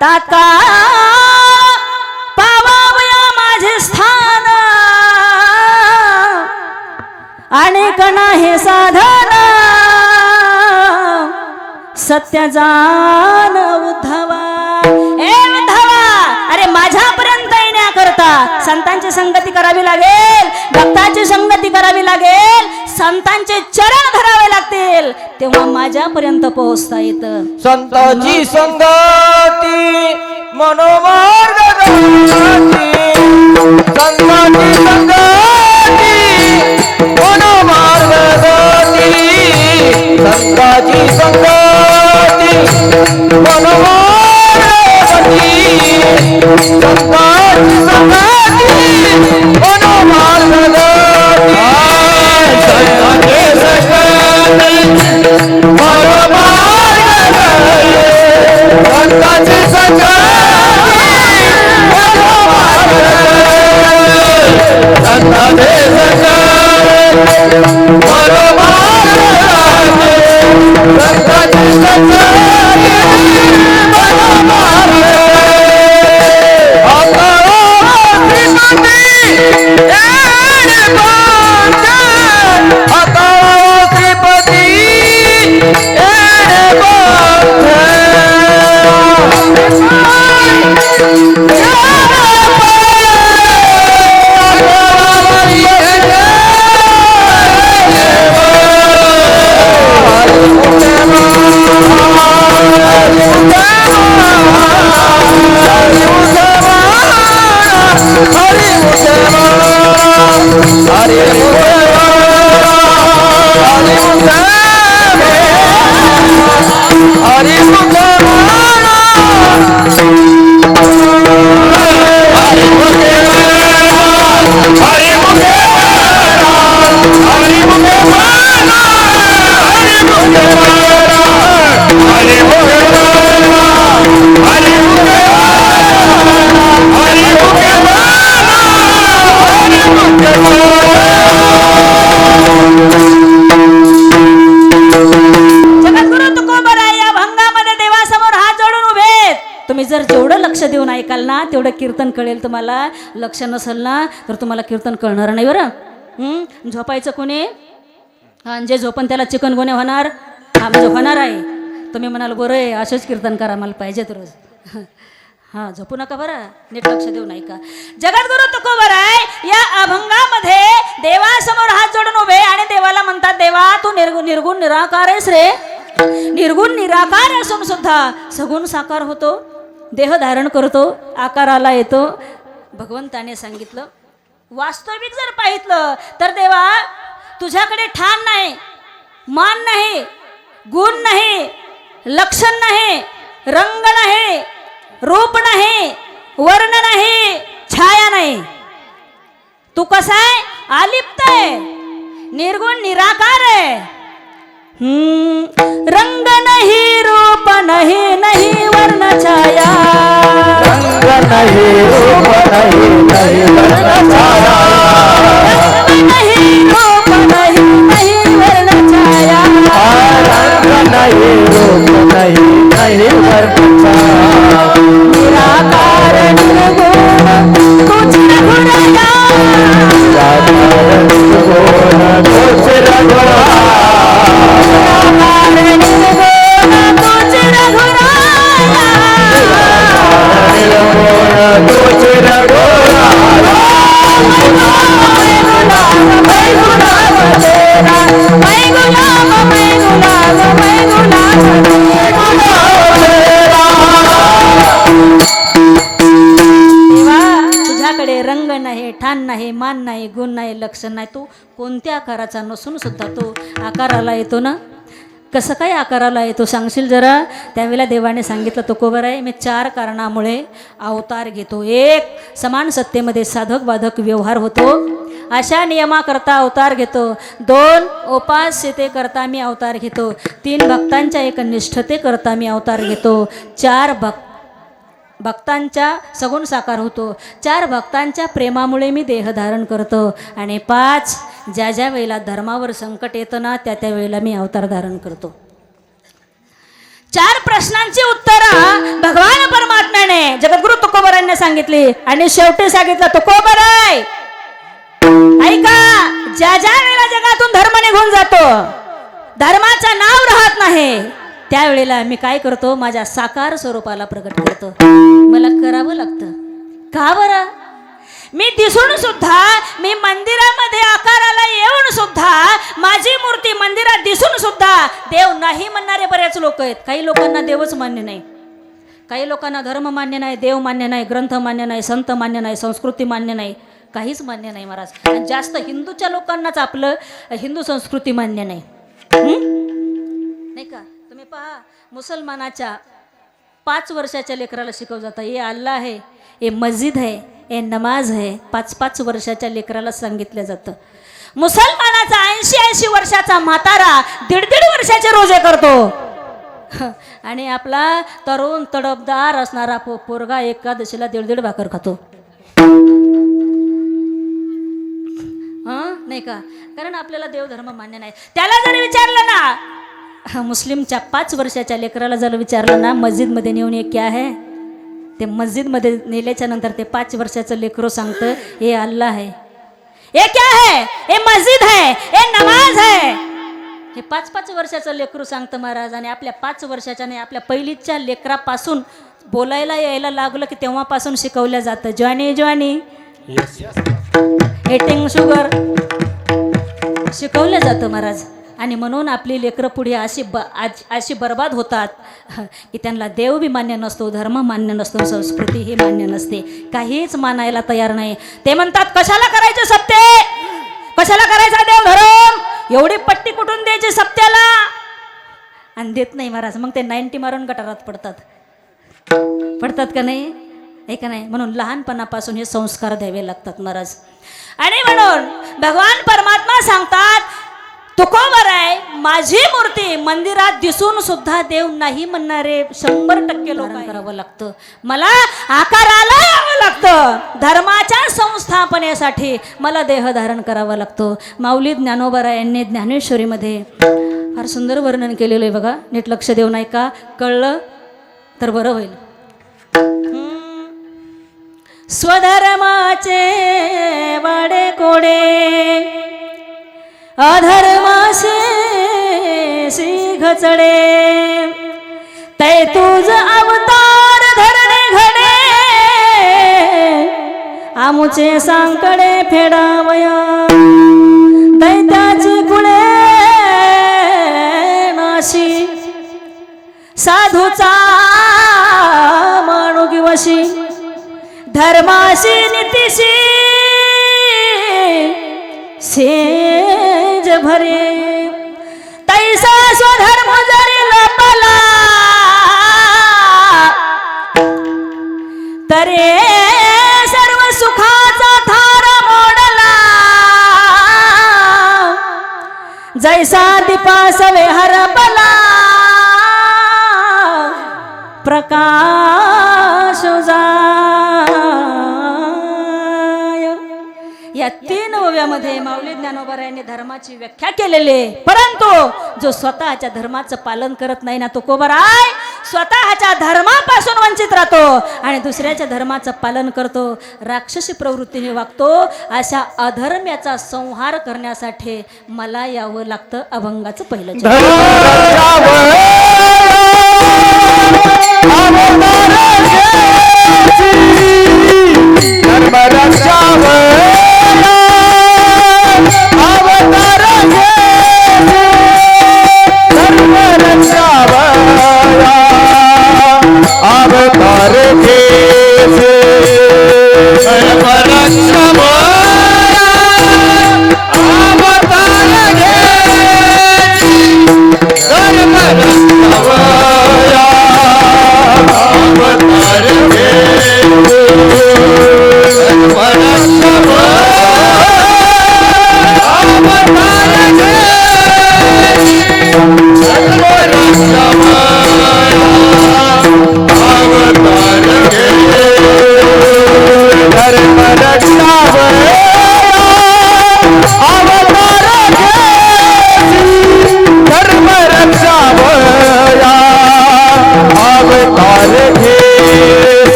ताका पावावया माझे स्थान, अनेक नाही साधन, सत्य जान उद्धवा. ए उद्धवा, अरे माझ्यापर्यंत येण्याकरता संतांची संगती करावी लागेल, भक्ताची संगती करावी लागेल, संतांचे चरण धरावे लागतील, तेव्हा माझ्यापर्यंत पोहोचता येतं. संतांची संगती मनोमार्ग दाती, संतांची संगती मनोमार्ग दाती, संतांची संगती मनोमार्ग दाती, संतांची संगती मनोमार्ग दाती, संतांची संगती मनोमार्ग दाती, संतांची संगती मनोमार्ग दाती, संतांची संगती मनोमार्ग दाती, संतांची संगती मनोमार्ग तेवढं कीर्तन कळेल तुम्हाला. लक्ष नसेल ना तर तुम्हाला कीर्तन कळणार नाही बरं. झोपायचं कोणी? आणि जे झोपन त्याला चिकनगुन्या होणार. हा म्हणजे होणार आहे. तुम्ही म्हणाल बरं आहे असंच कीर्तन करा मला पाहिजेत रोज. हां झोपू नका बरं, नीट लक्ष देऊ नाही का. जगद्गुरु तुकोबराय या अभंगामध्ये देवासमोर हात जोडून उभे आणि देवाला म्हणतात, देवा तू निर्गुण निराकार आहेस रे. निर्गुण निराकार असून सुद्धा सगुण साकार होतो, देह धारण करतो, आकाराला येतो. भगवंताने सांगितलं, वास्तविक जर पाहितलं तर देवा तुझ्याकडे ठाण नाही, मान नाही, गुण नाही, लक्षण नाही, रंग नाही, रूप नाही, वर्ण नाही, छाया नाही. तू कसा आहे? अलिप्त आहे, निर्गुण निराकार आहे. रंग नहीं, रूप नहीं, नहीं वर्ण छाया. रंग नहीं, रूप नहीं, नहीं वर्ण छाया. रंग नहीं, रूप नहीं, नहीं वर्ण छाया. रंग नहीं, रूप नहीं नहीं वर्णचा निराकार निर्गुण तुझ रघुराया निराकार निर्गुण तुझ तुझ्याकडे रंग नाही, ठाण नाही, मान नाही, गुण नाही, लक्षण नाही. तू कोणत्या आकाराचा नसून सुद्धा तो आकाराला येतो ना. कसं काय आकाराला येतो सांगशील जरा. त्यावेळेला देवाने सांगितलं तुकोबर आहे, मी 4 कारणामुळे अवतार घेतो. 1 समान सत्तेमध्ये साधक बाधक व्यवहार होतो, अशा नियमाकरता अवतार घेतो. 2 उपास्यतेकरता मी अवतार घेतो. 3 भक्तांच्या एकनिष्ठतेकरता मी अवतार घेतो. 4 भक्तांच्या सगुण साकार होतो. 4 भक्तांच्या प्रेमामुळे मी देह धारण करतो. आणि 5 ज्या ज्या वेळेला धर्मावर संकट येतं ना त्या त्या वेळेला मी अवतार धारण करतो. 4 प्रश्नांची उत्तरं भगवान परमात्म्याने जगद्गुरु तुकोबरांनी सांगितली. आणि शेवटी सांगितलं तुकोबराय ऐका, ज्या ज्या वेळेला जगातून धर्म निघून जातो, धर्माचं नाव राहत नाही, त्यावेळेला मी काय करतो, माझ्या साकार स्वरूपाला प्रकट करतो. मला करावं लागतं. का बरं? मी दिसून सुद्धा, मी मंदिरामध्ये आकाराला येऊन सुद्धा, माझी मूर्ती मंदिरात दिसून सुद्धा देव नाही म्हणणारे बरेच लोक आहेत. काही लोकांना देवच मान्य नाही, काही लोकांना धर्म मान्य नाही, देव मान्य नाही, ग्रंथ मान्य नाही, संत मान्य नाही, संस्कृती मान्य नाही, काहीच मान्य नाही महाराज. आणि जास्त हिंदूच्या लोकांनाच आपलं हिंदू संस्कृती मान्य नाही. नाही का? तुम्ही पहा, मुसलमानाच्या 5 वर्षाच्या लेकराला शिकवलं जातं, हे अल्लाह आहे, हे मस्जिद आहे, हे नमाज आहे. 5-5 वर्षाच्या लेकराला सांगितलं जातं. मुसलमानाचा 80-80 वर्षाचा म्हातारा 1.5 वर्षाचे रोजे करतो. आणि आपला तरुण तडफदार असणारा पोरगा एकादशीला 1.5 भाकर खातो. नाही का? कारण आपल्याला देवधर्म मान्य नाही. त्याला जर विचारलं ना, मुस्लिमच्या 5 वर्षाच्या लेकराला जर विचारलं ना मस्जिदमध्ये नेऊन, हे क्या है, ते मस्जिदमध्ये नेल्याच्या नंतर ते 5 वर्षाचं लेकरो सांगतं, हे अल्लाह है. हे क्या है? हे मस्जिद है, हे नमाज है. हे 5-5 वर्षाचं लेकरू सांगतं महाराज. आणि आपल्या 5 वर्षाच्या नाही, आपल्या पहिलीच्या लेकरापासून बोलायला यायला लागलं की तेव्हापासून शिकवलं जातं, ज्वानी ज्वानी एटिंग शुगर शिकवलं जातं महाराज. आणि म्हणून आपली लेकरं पुढे अशी बर्बाद होतात की त्यांना देव बी मान्य नसतो, धर्म मान्य नसतो, संस्कृती ही मान्य नसते, काहीच मानायला तयार नाही. ते म्हणतात कशाला करायचे सप्ते, कशाला करायचा देव धर्म, एवढी पट्टी कुठून द्यायची सप्त्याला. आणि देत नाही महाराज. मग ते 90 मारून गटारात पडतात का नाही? आहे का नाही? म्हणून लहानपणापासून हे संस्कार द्यावे लागतात महाराज. आणि म्हणून भगवान परमात्मा सांगतात, तुकोबर आहे, माझी मूर्ती मंदिरात दिसून सुद्धा देव नाही म्हणणारे 100% लोक करावं लागतं. मला आकाराला यावं लागतं. धर्माच्या संस्थापनेसाठी मला देह धारण करावा लागतो. माऊली ज्ञानोबा यांनी ज्ञानेश्वरीमध्ये फार सुंदर वर्णन केलेलं आहे बघा. नीट लक्ष देऊ नाही का? कळलं तर बरं होईल. स्वधर्माचे वाडे कोडे, अधर्मासे घचडे, तै तुझ अवतार धरणे घडे, आमुचे सांकडे फेडावया, दैत्याची कुळे नाशी, साधूचा माणुकी वशी, धर्माशी नीतीशी सेज भरे, तैसा स्वधर्म जरी लपला, तरे सर्व सुखाचा थार मोडला, जैसा दीपास हरपला, प्रकाश जाय. या 3 ओव्यामध्ये माऊली ज्ञानोबा यांनी धर्माची व्याख्या केलेली आहे. परंतु जो स्वतःच्या धर्माचं पालन करत नाही ना, तो कोबराय स्वतःच्या धर्मापासून वंचित राहतो आणि दुसऱ्याच्या धर्माचं पालन करतो, राक्षसी प्रवृत्तीने वागतो. अशा अधर्म्याचा संहार करण्यासाठी मला यावं लागतं अभंगाचं पहिलं चरण.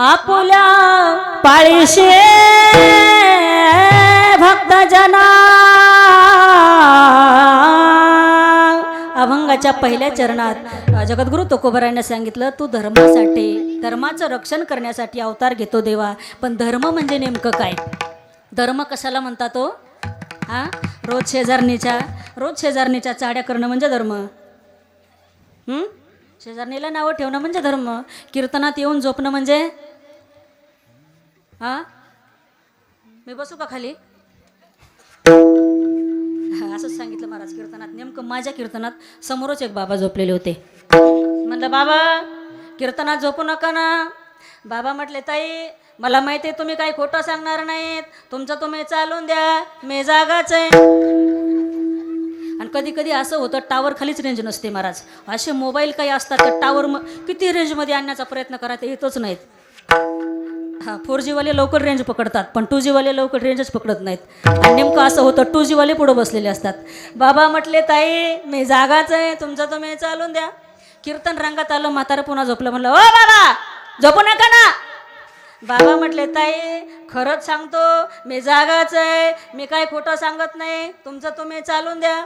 आपुल्या पाळीशे भक्त जना. अभंगाच्या पहिल्या चरणात जगद्गुरु तुकोबरायांनी सांगितलं, तू धर्मासाठी धर्माचं रक्षण करण्यासाठी अवतार घेतो देवा, पण धर्म म्हणजे नेमकं काय? धर्म कशाला म्हणतात तो? हां, रोज शेजारणीच्या चाड्या करणं म्हणजे धर्म. शेजारणीला नावं ठेवणं म्हणजे धर्म. कीर्तनात येऊन झोपणं म्हणजे? हां, मी बसू का खाली? असंच सांगितलं महाराज कीर्तनात. नेमकं माझ्या कीर्तनात समोरच एक बाबा झोपलेले होते. म्हणलं, बाबा कीर्तनात झोपू नका ना, बाबा म्हटले ताई मला माहिती आहे तुम्ही काही खोटं सांगणार नाहीत, तुमचं तुम्ही चालून द्या, मी जागाच आहे. आणि कधी कधी असं होतं टावर खालीच रेंज नसते महाराज. असे मोबाईल काही असतात तर टावर किती रेंजमध्ये आणण्याचा प्रयत्न करा ते येतच नाहीत. हां 4G वाले लवकर रेंज पकडतात पण 2G वाले लवकर रेंजच पकडत नाहीत. आणि नेमकं असं होतं 2G वाले पुढं बसलेले असतात. बाबा म्हटले ताई मी जागाच आहे, तुमचं तुम्ही चालून द्या. कीर्तन रंगात आलं, म्हातारं पुन्हा झोपलं. म्हणलं ओ बाबा झोपू नका ना. बाबा म्हटले ताई खरंच सांगतो मी जागाच आहे, मी काय खोटं सांगत नाही, तुमचं तुम्ही चालून द्या.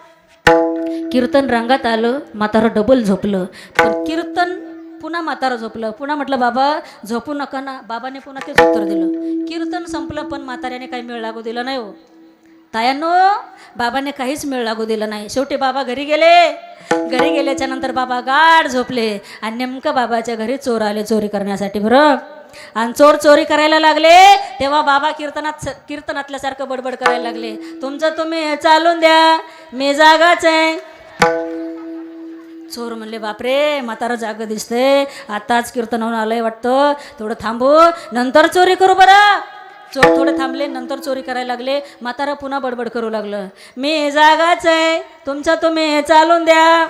कीर्तन रंगात आलं, म्हातारं डबल झोपलं. पण कीर्तन पुन्हा म्हातारं झोपलं. पुन्हा म्हटलं बाबा झोपू नका ना. बाबाने पुन्हा तेच उत्तर दिलं. कीर्तन संपलं पण म्हाताऱ्याने काही मेळ लागू दिला नाही. हो तायांनो बाबाने काहीच मेळ लागू दिला नाही. शेवटी बाबा घरी गेले. घरी गेल्याच्या नंतर बाबा गाढ झोपले. आणि नेमकं बाबाच्या घरी चोर आले चोरी करण्यासाठी. बरं आणि चोर चोरी करायला लागले तेव्हा बाबा कीर्तनातल्यासारखं बडबड करायला लागले, तुमचं तुम्ही चालून द्या, मी जागाच आहे. चोर म्हणले बापरे म्हातारं जागा दिसतंय, आताच कीर्तनाहून आलंय वाटतं, थोडं थांबू नंतर चोरी करू. बरं चोर थोडे थांबले, नंतर चोरी करायला लागले. म्हातारं पुन्हा बडबड करू लागलं, मी जागाच आहे, तुमचं तुम्ही चालून द्या.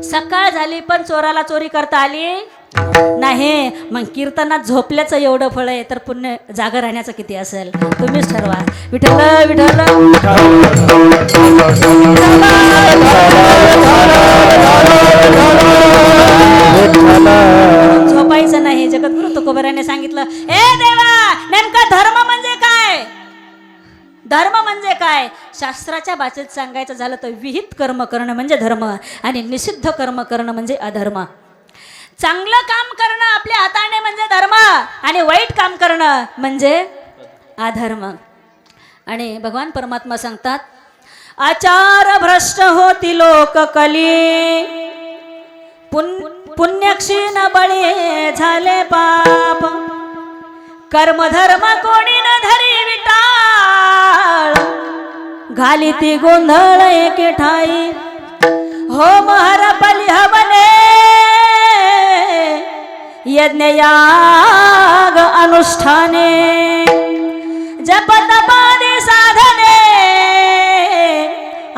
सकाळ झाली पण चोराला चोरी करता आली नाही. मग कीर्तनात झोपल्याचं एवढं फळ आहे तर पुण्य जागा राहण्याचं किती असेल तुम्हीच ठरवा. विठ्ठल विठ्ठल झोपायचं नाही. जगद्गुरु तुकोबाराने सांगितलं, ए देवा नेमका धर्म म्हणजे काय? धर्म म्हणजे काय? शास्त्राच्या भाषेत सांगायचं झालं तर विहित कर्म करणं म्हणजे धर्म आणि निषिद्ध कर्म करणं म्हणजे अधर्म. चांगलं काम करणं आपल्या हाताने म्हणजे धर्म आणि वाईट काम करणं म्हणजे अधर्म. आणि भगवान परमात्मा सांगतात, आचार भ्रष्ट होती लोक कली, पुण्यक्षीण बळी झाले पाप, कर्मधर्म कोणी न धरी विटाळ, घाली ती गोंधळ एके ठाई, होम हरपली हवने यज्ञ याग अनुष्ठाने, जप तपाने साधने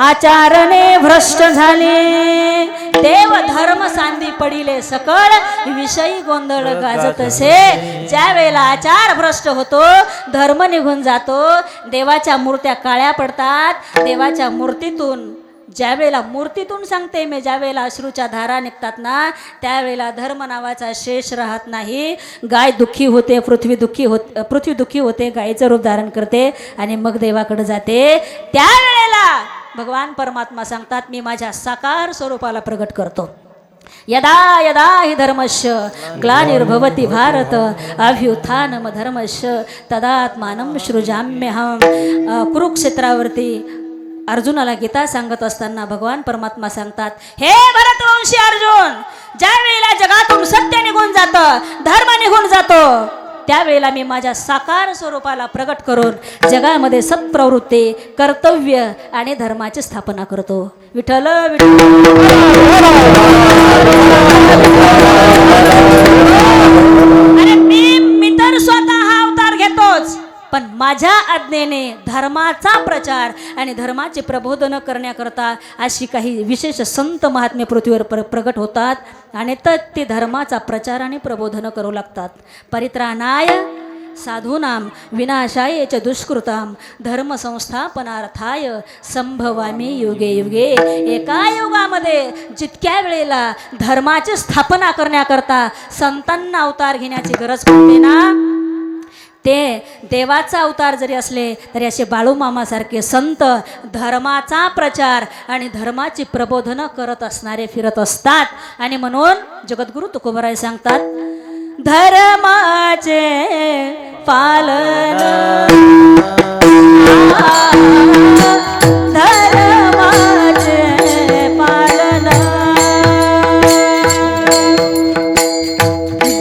आचारणे भ्रष्ट झाले, देव धर्म सांदी पडिले सकळ, विषयी गोंधळ गाजत असे. ज्या वेळेला आचार भ्रष्ट होतो, धर्म निघून जातो, देवाच्या मूर्त्या काळ्या पडतात. देवाच्या मूर्तीतून ज्या वेळेला मूर्तीतून सांगते मी, ज्या वेळेला अश्रूच्या धारा निघतात ना त्यावेळेला धर्म नावाचा शेष राहत नाही. गाय दुःखी होते, पृथ्वी दुःखी होते, गायीचं रूप धारण करते आणि मग देवाकडे जाते. त्यावेळेला भगवान परमात्मा सांगतात, मी माझ्या साकार स्वरूपाला प्रगट करतो. यदा यदा हि धर्मस्य ग्लानिर्भवति भारत अभ्युत्थानम धर्मस्य तदात्मानं सृजाम्यहं. कुरुक्षेत्रावरती अर्जुनाला गीता सांगत असताना भगवान परमात्मा सांगतात, हे भरतवंशी अर्जुन, ज्या वेळेला जगातून सत्य निघून जातं, धर्म निघून जातो, त्यावेळेला मी माझ्या साकार स्वरूपाला प्रगट करून जगामध्ये सत्प्रवृत्ती, कर्तव्य आणि धर्माची स्थापना करतो. विठ्ठल अरे मी तर स्वतः हा अवतार घेतोच, पण माझ्या आज्ञेने धर्माचा प्रचार आणि धर्माचे प्रबोधन करण्याकरता अशी काही विशेष संत महात्मे पृथ्वीवर प्रगट होतात आणि तर ते धर्माचा प्रचार आणि प्रबोधन करू लागतात. परित्राणाय साधूनां विनाशाय च दुष्कृतां धर्म संस्थापनार्थाय संभवामी युगे युगे. एका युगामध्ये जितक्या वेळेला धर्माची स्थापना करण्याकरता संतांना अवतार घेण्याची गरज पडते ना, ते देवाचा अवतार जरी असले तरी असे बाळूमामासारखे संत धर्माचा प्रचार आणि धर्माची प्रबोधनं करत असणारे फिरत असतात. आणि म्हणून जगद्गुरु तुकोबाराय सांगतात, धर्माचे पालन धर्माचे पालन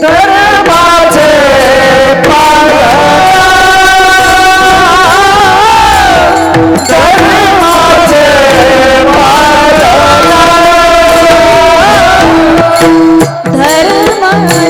धर्माचे धर्माचे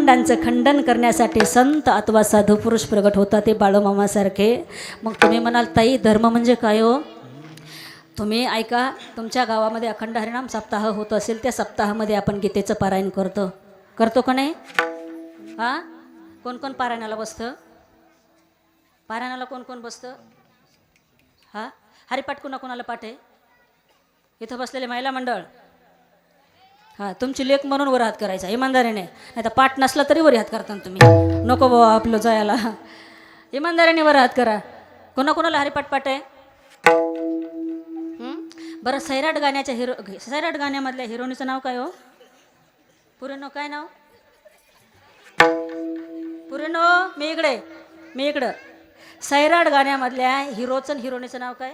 अखंडांचं खंडन करण्यासाठी संत अथवा साधू पुरुष प्रगट होता ते बाळूमामासारखे. मग तुम्ही म्हणाल ताई धर्म म्हणजे काय हो? तुम्ही ऐका, तुमच्या गावामध्ये अखंड हरिनाम सप्ताह होत असेल, त्या सप्ताहामध्ये आपण गीतेचं पारायण करतो का नाही? हां, कोण कोण पारायणाला बसतं? पारायणाला कोण कोण बसतं? हां, हरिपाठ कोणाला पाठ आहे? इथं बसलेले महिला मंडळ. हां, तुमची लेख म्हणून वर हात करायचा इमानदारीने, नाही तर पाठ नसला तरी वर हात करता तुम्ही. नको बाबा आपलं जायला, इमानदारीने वर हात करा. कोणाला हरिपाठ पाठ आहे? बरं, सैराट गाण्यामधल्या हिरोनीचं नाव काय हो? पुरेनो काय नाव? पुरेनो मी इकडं. सैराट गाण्यामधल्या हिरोचं हिरोनीचं नाव काय?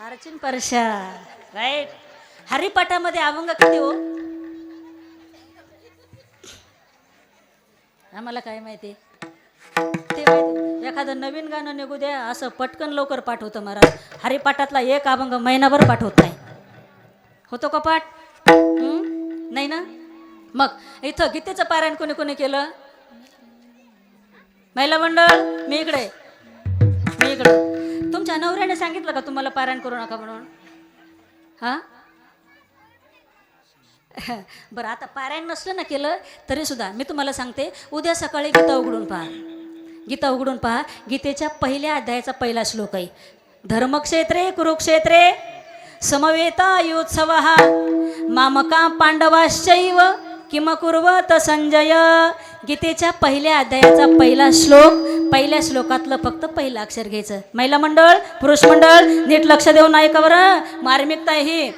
अर्जुन परशा. राईट. हरिपाठामध्ये अभंग किती हो? आम्हाला काय माहिती ते माहिती. एखादं नवीन गाणं निघू द्या, असं पटकन लवकर पाठ होतं महाराज. हरिपाठातला एक अभंग महिनाभर पाठ होत नाही. होतो का पाठ? नाही ना. मग इथं गीतेचं पारायण कोणी केलं? महिला मंडळ. मी इकडे. तुमच्या नवऱ्याने सांगितलं का तुम्हाला पारायण करू नका म्हणून? हां, बरं, आता पारायण नसलं ना केलं तरी सुद्धा मी तुम्हाला सांगते, उद्या सकाळी गीता उघडून पहा. गीतेच्या पहिल्या अध्यायाचा पहिला श्लोक आहे. धर्मक्षेत्रे कुरुक्षेत्रे समवेतायुत्सवः मामका पांडवाश्चैव किम कुर्वत संजय. गीतेच्या पहिल्या अध्यायाचा पहिला श्लोक, पहिल्या श्लोकातलं फक्त पहिलं अक्षर घ्यायचं. महिला मंडळ, पुरुष मंडळ नीट लक्ष देऊन ऐका बरं, मार्मिकता ही.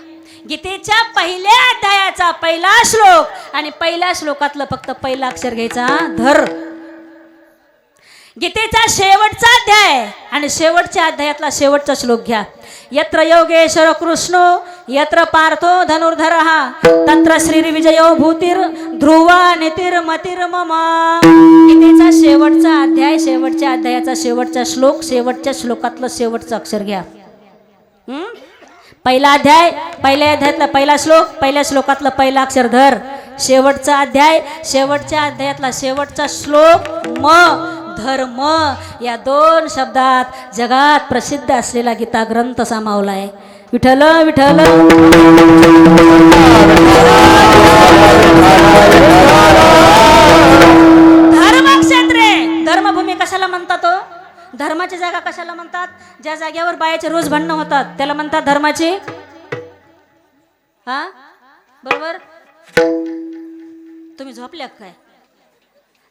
गीतेच्या पहिल्या अध्यायाचा पहिला श्लोक आणि पहिल्या श्लोकातलं फक्त पहिलं अक्षर घ्यायचा धर. गीतेचा शेवटचा अध्याय आणि शेवटच्या अध्यायातला शेवटचा श्लोक घ्या. यत्र योगेश्वर कृष्णो यत्र पार्थो धनुर्धरः तत्र श्रीर्विजयो भूतिर ध्रुवा नीतिर्मतिर्मम. गीतेचा शेवटचा अध्याय, शेवटच्या अध्यायाचा शेवटचा श्लोक, शेवटच्या श्लोकातलं शेवटचं अक्षर घ्या. पहिला अध्याय, पहिल्या अध्यायातला पहिला श्लोक, पहिल्या श्लोकातलं पहिला अक्षर धर. शेवटचा अध्याय, शेवटच्या अध्यायातला शेवटचा श्लोक म धर्म या दोन शब्दात जगात प्रसिद्ध असलेला गीता ग्रंथ सामावला आहे. विठ्ठल विठ्ठल. धर्मक्षेत्रे, धर्मभूमी कशाला म्हणतात? धर्माची जागा कशाला म्हणतात? ज्या जागेवर बायाचे रोज भांडणं होतात त्याला म्हणतात धर्माची. हा, बरोबर. तुम्ही झोपल्या काय?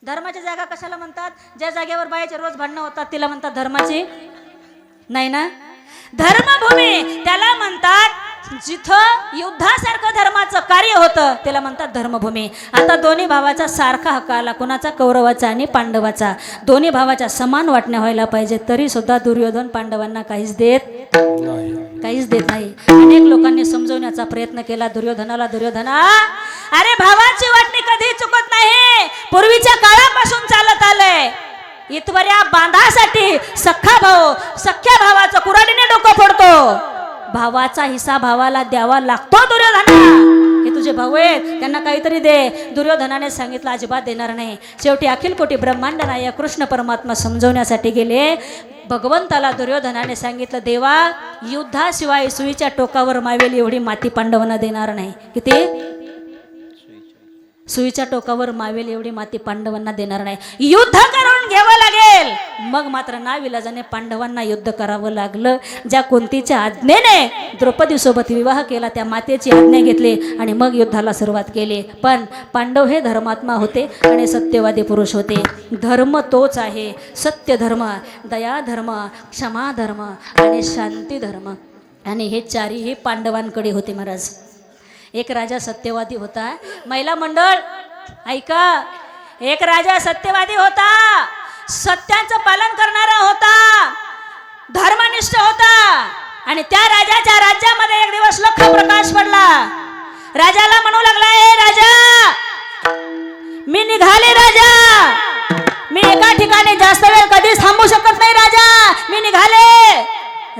धर्माची जागा कशाला म्हणतात? ज्या जागेवर बायाचे रोज भांडणं होतात तिला म्हणतात धर्माची. नाही ना. धर्मभूमी त्याला म्हणतात जिथं युद्धासारखं धर्माचं कार्य होतं त्याला म्हणतात धर्मभूमी. आता दोन्ही भावाचा सारखा हक्क आला, कुणाचा? कौरवाचा आणि पांडवाचा. दोन्ही भावाच्या समान वाटण्या व्हायला पाहिजे, तरी सुद्धा दुर्योधन पांडवांना काहीच देत नाही. अनेक लोकांनी समजवण्याचा प्रयत्न केला दुर्योधनाला. दुर्योधना, अरे भावाची वाटणी कधी चुकत नाही, पूर्वीच्या काळापासून चालत आलंय. इतवऱ्या बांधासाठी सख्खा भाऊ सख्या भावाचं कुऱ्हाडीने डोकं फोडतो. भावाचा हिस्सा भावाला द्यावा लागतो. दुर्योधना, हे तुझे भाऊ आहेत, त्यांना काहीतरी दे. दुर्योधनाने सांगितलं अजिबात देणार नाही. शेवटी अखिल कोटी ब्रह्मांड नायक कृष्ण परमात्मा समजवण्यासाठी गेले. भगवंताला दुर्योधनाने सांगितलं, देवा युद्धाशिवाय सुईच्या टोकावर मावेल एवढी माती पांडवांना देणार नाही. किती? सुईच्या टोकावर मावेल एवढी माती पांडवांना देणार नाही. युद्ध करून घ्यावं लागेल. मग मात्र नाविलाजाने पांडवांना युद्ध करावं लागलं. ज्या कुंतीच्या आज्ञेने द्रौपदी सोबत विवाह केला त्या मातेची आज्ञा घेतली आणि मग युद्धाला सुरुवात केली. पण पांडव हे धर्मात्मा होते आणि सत्यवादी पुरुष होते. धर्म तोच आहे, सत्य धर्म, दया धर्म, क्षमा धर्म आणि शांती धर्म. आणि हे चारही पांडवांकडे होते महाराज. एक राजा सत्यवादी होता. महिला मंडळ ऐका, एक राजा सत्यवादी होता, सत्याचं पालन करणारा होता, धर्मनिष्ठ होता. आणि त्या राजाच्या राज्यामध्ये एक दिवस लख प्रकाश पडला. राजाला म्हणू लागला, ए राजा, मी निघाले राजा, मी एका ठिकाणी जास्त वेळ कधीच थांबू शकत नाही राजा, मी निघाले.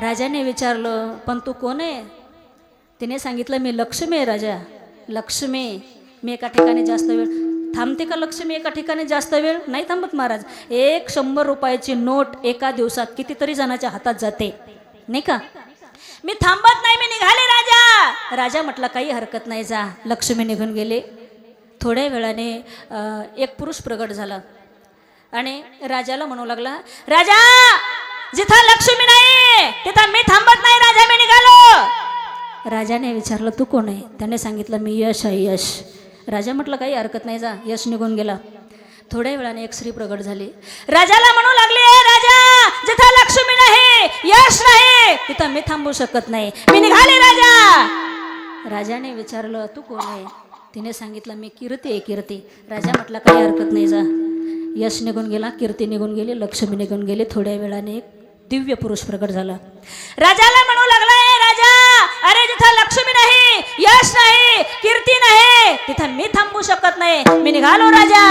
राजाने विचारलं, पण तू कोण आहे? तिने सांगितलं, मी लक्ष्मी आहे राजा, लक्ष्मी. मी एका ठिकाणी जास्त वेळ. थांबते का लक्ष्मी एका ठिकाणी जास्त वेळ? नाही थांबत महाराज. 100 रुपयाची नोट एका दिवसात कितीतरी जणांच्या हातात जाते, नाही का? मी थांबत नाही, मी निघाले राजा. राजा म्हटला काही हरकत नाही, जा. लक्ष्मी निघून गेले. थोड्या वेळाने एक पुरुष प्रगट झाला आणि राजाला म्हणू लागला, राजा जिथं लक्ष्मी नाही तिथं मी थांबत नाही राजा, मी निघालो. राजाने विचारलं तू कोण आहे? त्याने सांगितलं मी यश आहे, यश. राजा म्हटलं काही हरकत नाही, जा. यश निघून गेला. थोड्या वेळाने एक स्त्री प्रगट झाली. राजाला म्हणू लागली, राजा जिथं लक्ष्मी नाही, यश नाही, तिथं मी थांबू शकत नाही, मी निघाले राजा. राजाने विचारलं तू कोण आहे? तिने सांगितलं मी कीर्ती आहे, कीर्ती. राजा म्हटला काही हरकत नाही, जा. यश निघून गेला, कीर्ती निघून गेली, लक्ष्मी निघून गेली. थोड्या वेळाने एक दिव्य पुरुष प्रगट झाला. राजाला म्हणू लागला, राजा अरे जिथं लक्ष्मी नाही, यश नाही, कीर्ती नाही, तिथं मी थांबू शकत नाही, मी निघालो राजा.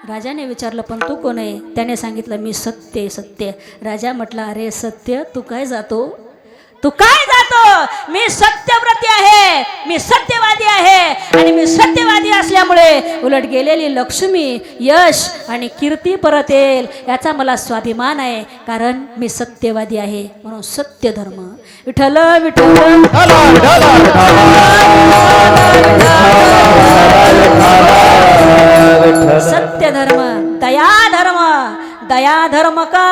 राजाने विचारलं पण तू कोण आहे? त्याने सांगितलं मी सत्य, सत्य. राजा म्हटला अरे सत्य तू काय जातो, तू काय जातो? मी सत्यव्रती आहे, मी सत्यवादी आहे आणि मी सत्यवादी असल्यामुळे उलट गेलेली लक्ष्मी, यश आणि कीर्ती परत येईल याचा मला स्वाभिमान आहे, कारण मी सत्यवादी आहे. म्हणून सत्य धर्म. विठ्ठल विठ्ठल सत्य धर्म, दया धर्म. दया धर्म का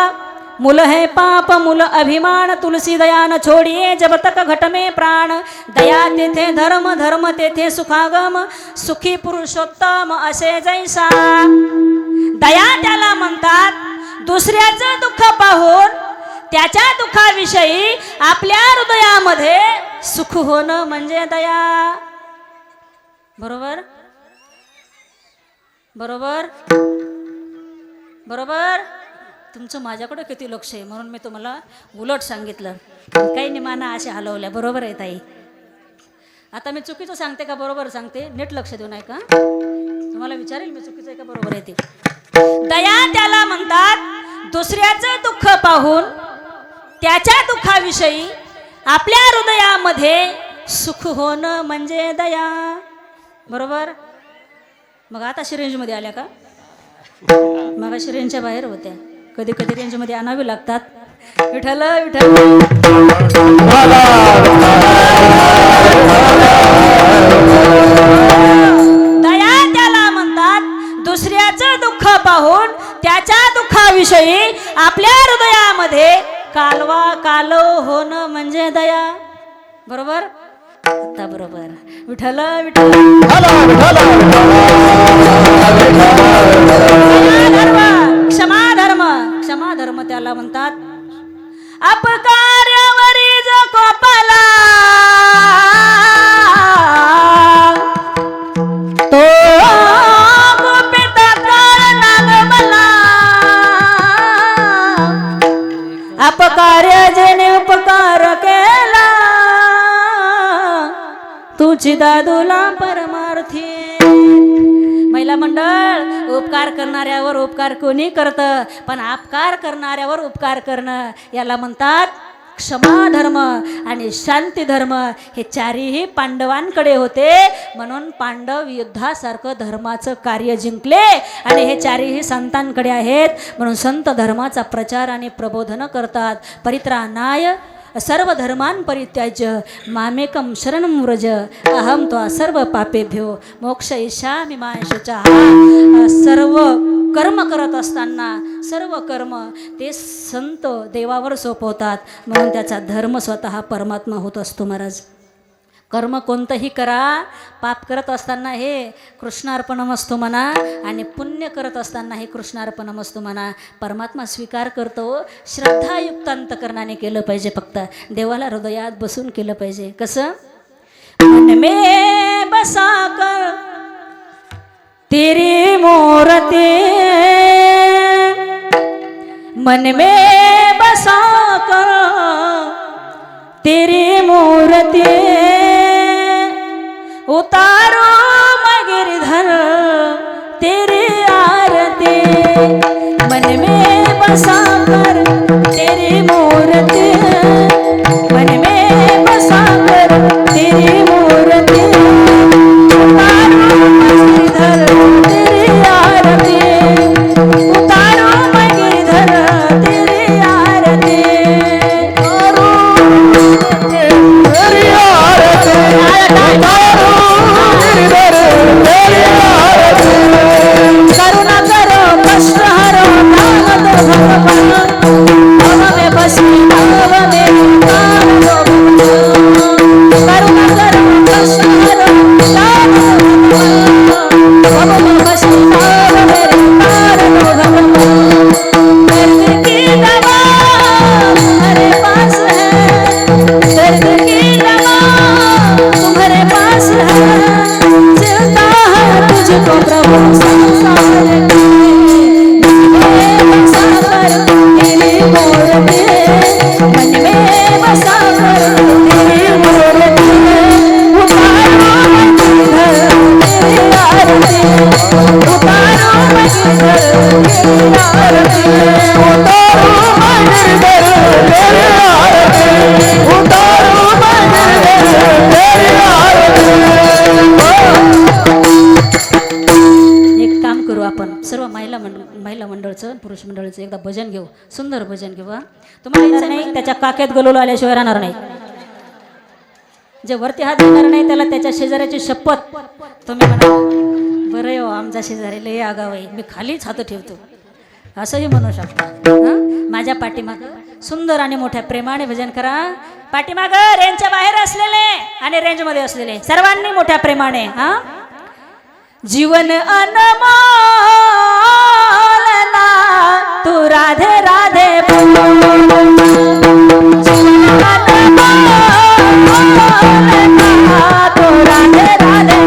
मूल है पाप, मूल अभिमान, तुलसी दया न छोड़िए जब तक घट में प्राण. दया तेथे धर्म, धर्म तेथे सुखागम, सुखी पुरुषोत्तम असे जैसा. दया त्याला म्हणतात दुसऱ्याचं दुःख पाहून त्याच्या दुःखाविषयी आपल्या हृदयामध्ये सुख होणं म्हणजे दया. बरोबर बरोबर बरोबर. तुमचं माझ्याकडे किती लक्ष आहे म्हणून मी तुम्हाला उलट सांगितलं. काही निमाना अशा हलवल्या. बरोबर आहे ताई. आता मी चुकीचं सांगते का बरोबर सांगते? नीट लक्ष देऊ नये का? तुम्हाला विचारेल मी चुकीचं आहे का बरोबर आहे ते. दया त्याला म्हणतात दुसऱ्याचं दुःख पाहून त्याच्या दुःखाविषयी आपल्या हृदयामध्ये सुख होणं म्हणजे दया. बरोबर. मग आता रेंजमध्ये आल्या का? मग अशी रेंजच्या बाहेर होत्या. कधी कधी रेंजमध्ये आणावे लागतात. विठ्ठल विठ्ठल दया त्याला म्हणतात दुसऱ्याचं दुःख पाहून त्याच्या दुःखाविषयी आपल्या हृदयामध्ये कालवा कालो होणं म्हणजे दया. बरोबर. आता बरोबर. विठ्ठल विठ्ठल क्षमा धर्म. क्षमा धर्म त्याला म्हणतात अपकार्यावरी जो कोपाला तो गोपिता काळ नागबला. अपकार्य जेने उपकार केला तुझी दादूला परमार्थी. महिला मंडळ उपकार करणाऱ्यावर उपकार कोणी करतं, पण अपकार करणाऱ्यावर उपकार करणं याला म्हणतात क्षमा धर्म आणि शांती धर्म. हे चारही पांडवांकडे होते म्हणून पांडव युद्धासारखं धर्माचं कार्य जिंकले आणि हे चारही संतांकडे आहेत म्हणून संत धर्माचा प्रचार आणि प्रबोधन करतात. परित्राणाय सर्व धर्मान परित्याज्य मामेकम शरणं व्रज अहम त्वा सर्व पापेभ्यो मोक्षयिष्यामि मा शुचः. सर्व कर्म करत असताना सर्व कर्म ते संत देवावर सोपवतात म्हणून त्याचा धर्म स्वतः परमात्मा होत असतो. महाराज कर्म कोणतंही करा, पाप करत असताना हे कृष्णार्पणमस्तु म्हणा आणि पुण्य करत असताना हे कृष्णार्पणमस्तु म्हणा. परमात्मा स्वीकार करतो. श्रद्धायुक्त अंतकरणाने केलं पाहिजे. फक्त देवाला हृदयात बसून केलं पाहिजे. कसं? मन में बसा कर तेरी मूर्ति, मन में बसा कर तेरी मूर्ति, उतारो मैं गिरधर तेरी आरती. मन में बसा कर तेरी मूर्ति, मन में बसा कर तेरी मूर्ति, उतारो मैं गिरधर भजन घेऊ, सुंदर भजन घेऊ. हा तुम्हाला येणार नाही त्याच्या काक्यात गलोलो आल्याशिवाय राहणार नाही. जे वरती हात देणार नाही त्याला त्याच्या शेजाऱ्याची शपथ. तुम्ही म्हणा बरं हो आमचा शेजारी लय आगाव आहे, मी खालीच हात ठेवतो, असंही म्हणू शकता. हां माझ्या पाठीमागं सुंदर आणि मोठ्या प्रेमाने भजन करा. पाठीमागं रेंजच्या बाहेर असलेले आणि रेंजमध्ये असलेले सर्वांनी मोठ्या प्रेमाने. हां जीवन अनमोल ना तू राधे राधे बोल. जीवन अनमोल ना तू राधे राधे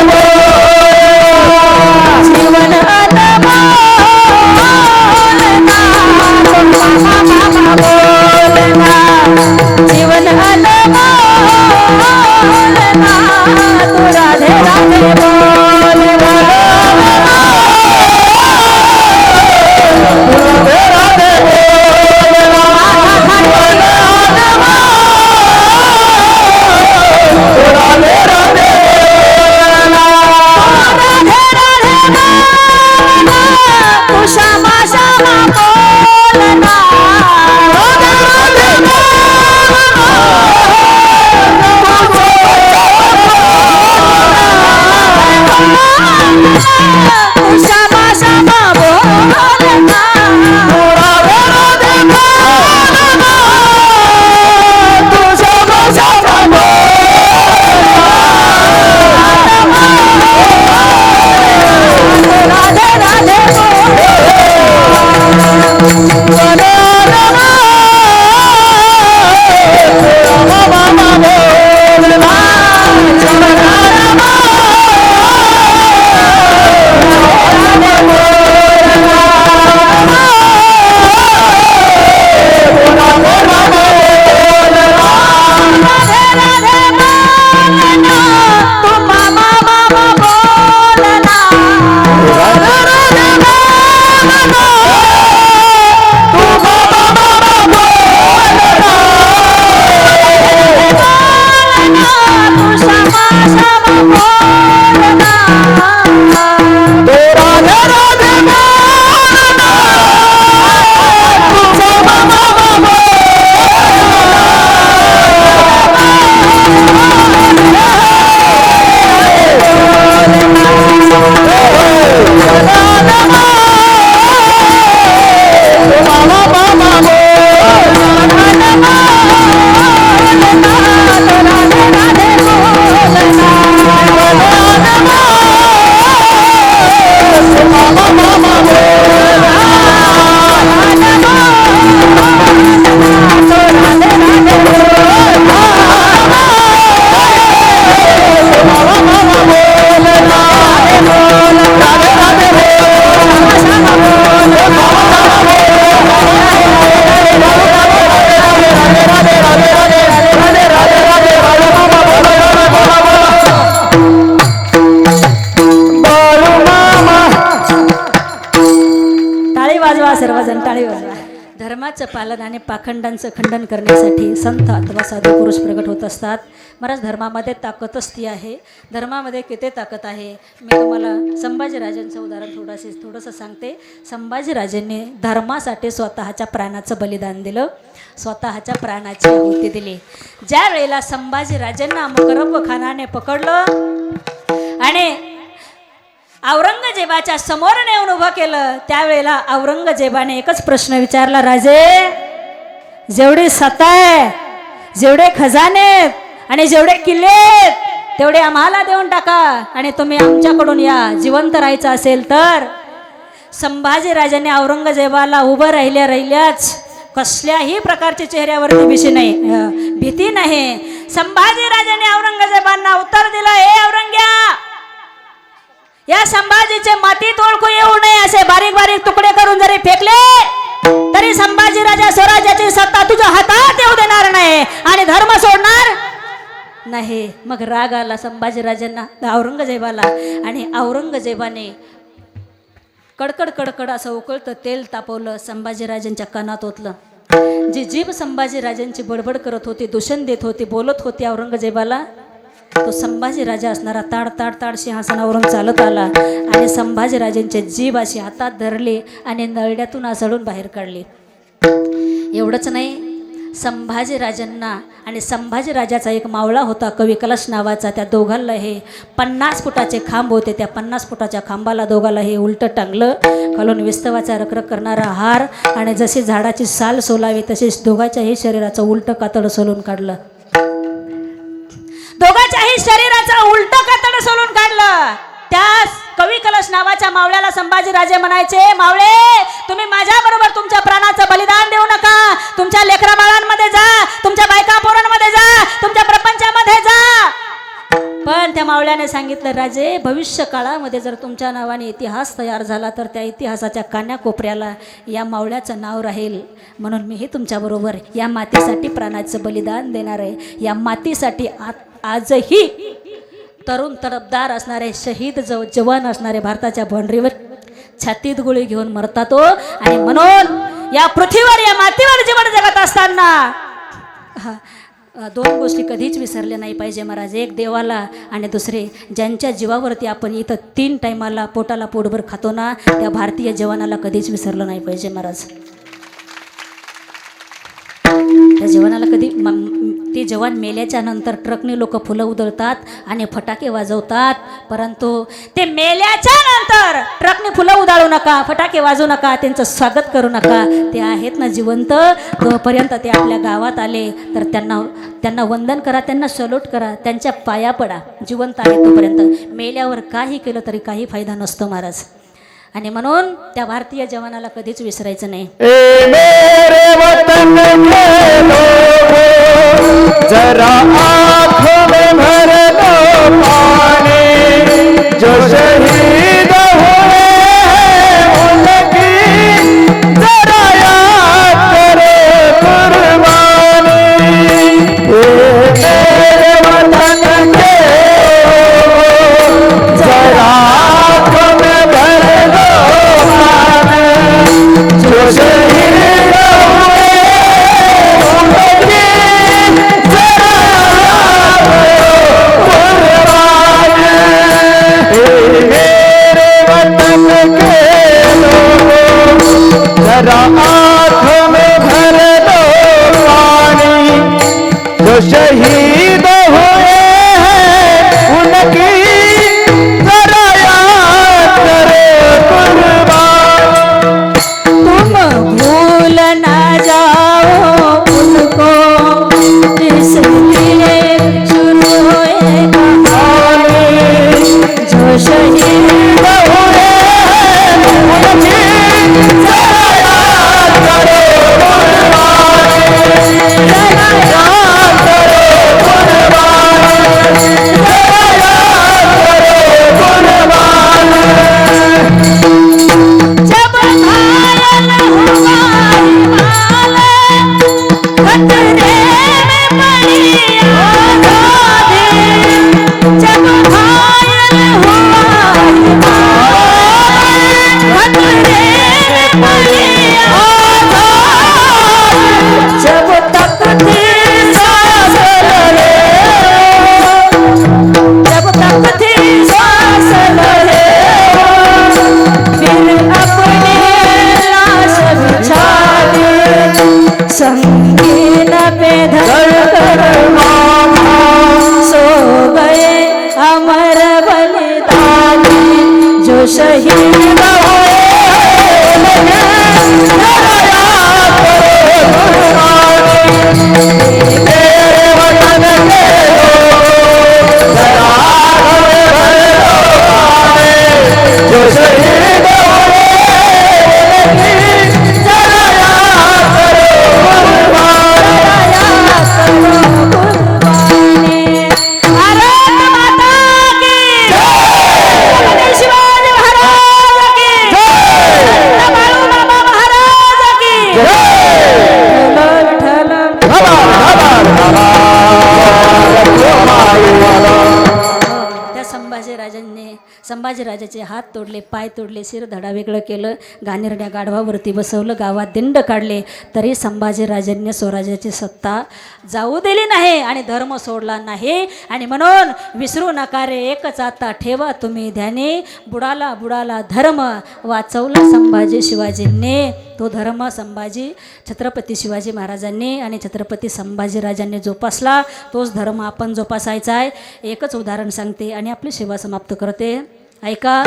बोल. जीवन अनमोल ना तू राधे राधे बोल. तू श्यामा श्यामा बोलना. तू श्यामा श्यामा बोलना. तू श्यामा श्यामा राधे राधे सर्वजण टाळी वाजवा. धर्माचं पालन आणि पाखंडांचं खंडन करण्यासाठी संत अथवा साधू पुरुष प्रगट होत असतात. महाराज धर्मामध्ये ताकदच ती आहे. धर्मामध्ये किती ताकद आहे. मी तुम्हाला संभाजीराजांचं उदाहरण थोडंसं सांगते. संभाजीराजांनी धर्मासाठी स्वतःच्या प्राणाचं बलिदान दिलं, स्वतःच्या प्राणाची आहुती दिली. ज्या वेळेला संभाजीराजांना मुकरब खानाने पकडलं आणि औरंगजेबाच्या समोर नेऊन उभं केलं, त्यावेळेला औरंगजेबाने एकच प्रश्न विचारला, राजे जेवढी सत्ता आहे, जेवढे खजाने आणि जेवढे किल्ले तेवढे आम्हाला देऊन टाका आणि तुम्ही आमच्याकडून या. जिवंत राहायचं असेल तर. संभाजीराजांनी औरंगजेबाला उभं राहिल्याच कसल्याही प्रकारच्या चेहऱ्यावरती भीती नाही. संभाजीराजांनी औरंगजेबांना उत्तर दिलं, हे औरंग्या, या संभाजीचे मातीत ओळखू येऊ नये असे बारीक बारीक तुकडे करून जरी फेकले तरी संभाजीराजा स्वराज्याची सत्ता तुझ्या हातात येऊ देणार नाही आणि धर्म सोडणार नाही. मग राग आला संभाजीराजांना औरंगजेबाला आणि औरंगजेबाने कडकड कडकड असं उकळतं तेल तापवलं, संभाजीराजांच्या कानात ओतलं जी जीभ संभाजीराजांची बडबड करत होती, दूषण देत होती, बोलत होती औरंगजेबाला, तो संभाजीराजा असणारा ताड ताड ताड सिंहासनावरून चालत आला आणि संभाजीराजांची जीभ अशी हातात धरली आणि नरड्यातून आसळून बाहेर काढली. एवढंच नाही, संभाजीराजांना आणि संभाजीराजाचा एक मावळा होता कवी कलश नावाचा, त्या दोघांना हे 50 फुटाचे खांब होते. त्या 50 फुटाच्या खांबाला दोघाला हे उलटं टांगलं, खालून विस्तवाचा रखरख करणारा हार आणि जशी झाडाची साल सोलावी तसेच दोघाच्याही शरीराचं उलटं कातड सोलून काढलं. दोघाच्याही शरीराचं उलटं कातड सोलून काढलं. त्या कवी कलश नावाच्या मावळ्याला संभाजीराजे म्हणायचे, मावळे तुम्ही माझ्या बरोबर तुमच्या प्राणाचं बलिदान देऊ नका, तुमच्या लेकरा बाळांमध्ये जा, तुमच्या बायका पोरांमध्ये जा, तुमच्या प्रपंचामध्ये जा. पण त्या मावळ्याने सांगितलं, राजे भविष्य काळामध्ये जर तुमच्या नावाने इतिहास तयार झाला तर त्या इतिहासाच्या कान्याकोपऱ्याला या मावळ्याचं नाव राहील, म्हणून मीही तुमच्याबरोबर या मातीसाठी प्राणाचं बलिदान देणार आहे. या मातीसाठी आजही तरुण तडफदार असणारे शहीद जवान असणारे भारताच्या बाँड्रीवर छातीत गोळी घेऊन मरतात हो. आणि म्हणून या पृथ्वीवर या मातीवर जीवन जगत असताना दोन गोष्टी कधीच विसरल्या नाही पाहिजे महाराज. एक देवाला आणि दुसरे ज्यांच्या जीवावरती आपण इथं 3 टायमाला पोटाला पोटभर खातो ना, त्या भारतीय जवानाला कधीच विसरलं नाही पाहिजे महाराज. त्या जवानाला कधी ते जवान मेल्याच्या नंतर ट्रकने लोक फुलं उधळतात आणि फटाके वाजवतात, परंतु ते मेल्याच्या नंतर ट्रकने फुलं उधळू नका, फटाके वाजवू नका, त्यांचं स्वागत करू नका. ते आहेत ना जिवंत, तोपर्यंत ते आपल्या गावात आले तर त्यांना वंदन करा, त्यांना सल्यूट करा, त्यांच्या पाया पडा. जिवंत आहे तोपर्यंत. मेल्यावर काही केलं तरी काही फायदा नसतो महाराज. आणि म्हणून त्या भारतीय जवानाला कधीच विसरायचं नाही. ए मेरे वतन के लोगों, जरा आँखों में भर लो पानी, जो शहीद हुए हैं उनकी जरा याद करो कुर्बानी. ए मेरे वतन के लोगों, जरा आँखों में भर लो पानी, जो शहीद हुए संभाजीराजाचे हात तोडले, पाय तोडले, शिर धडा वेगळं केलं, घाणेरड्या गाढवावरती बसवलं, गावात दिंड काढले, तरी संभाजीराजांनी स्वराज्याची सत्ता जाऊ दिली नाही आणि धर्म सोडला नाही. आणि म्हणून विसरू नका रे एकच आता ठेवा तुम्ही ध्यानी, बुडाला बुडाला धर्म वाचवला संभाजी शिवाजींनी. तो धर्म संभाजी छत्रपती शिवाजी महाराजांनी आणि छत्रपती संभाजीराजांनी जोपासला, तोच धर्म आपण जोपासायचा आहे. एकच उदाहरण सांगते आणि आपली सेवा समाप्त करते. ऐका,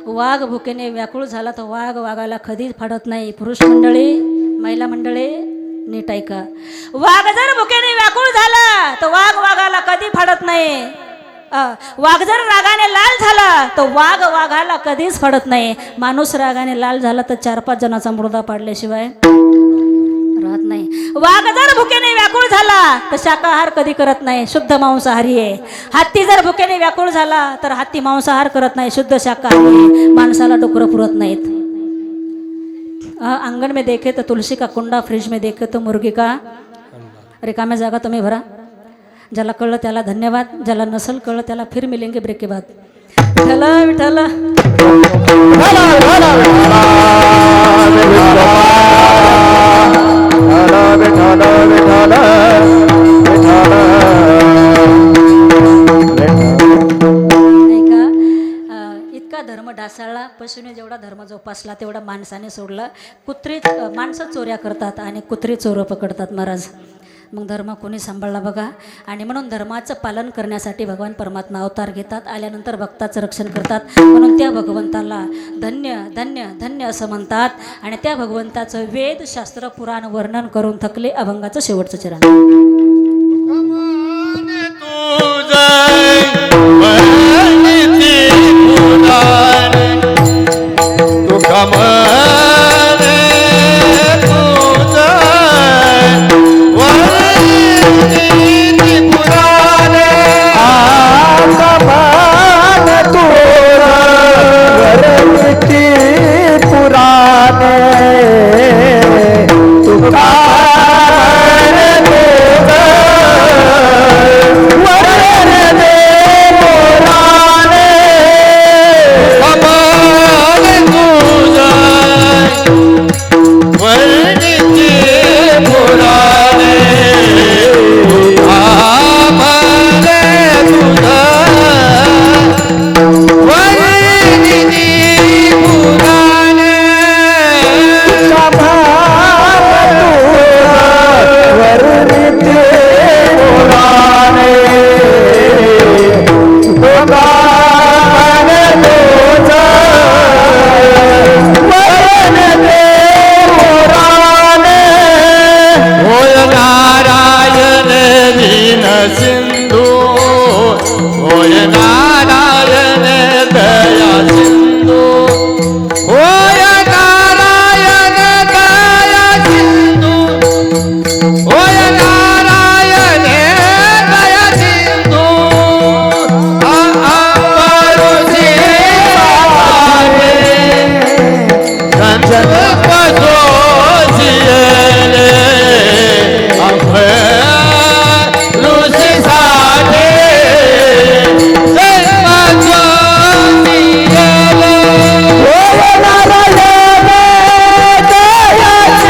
वाघ भुकेने व्याकुळ झाला तर वाघ वाघाला कधीच फाडत नाही. पुरुष मंडळी, महिला मंडळी नीट ऐका, वाघ जर भुकेने व्याकुळ झाला तर वाघ वाघाला कधी फाडत नाही. वाघ जर रागाने लाल झाला तर वाघ वाघाला कधीच फाडत नाही. माणूस रागाने लाल झाला तर 4-5 जणांचा मुर्दा पाडल्याशिवाय राहत नाही. वाघ जर भुकेने व्याकुळ झाला तर शाकाहार कधी करत नाही, शुद्ध मांसाहारी आहे. हत्ती जर भुकेने व्याकुळ झाला तर हत्ती मांसाहार करत नाही, शुद्ध शाकाहारी आहे. माणसाला डोकरं पुरत नाहीत. अंगण में देखे तो तुलसी का कुंडा, फ्रिज में देखे तो मुर्गी का. रिकाम्या जागा तुम्ही भरा. ज्याला कळलं त्याला धन्यवाद, ज्याला नसल कळलं त्याला फिर मिलेंगे ब्रेक के बाद. विठ्ठल विठ्ठल ऐका, इतका धर्म ढासळला, पशुने जेवढा धर्म जोपासला तेवढा माणसाने सोडला. माणसं चोऱ्या करतात आणि कुत्री चोरं पकडतात महाराज. मग धर्म कोणी सांभाळला बघा. आणि म्हणून धर्माचं पालन करण्यासाठी भगवान परमात्मा अवतार घेतात, आल्यानंतर भक्ताचं रक्षण करतात. म्हणून त्या भगवंताला धन्य धन्य धन्य असं म्हणतात. आणि त्या भगवंताचं वेद शास्त्र पुराण वर्णन करून थकले अभंगाचं शेवटचं चरण.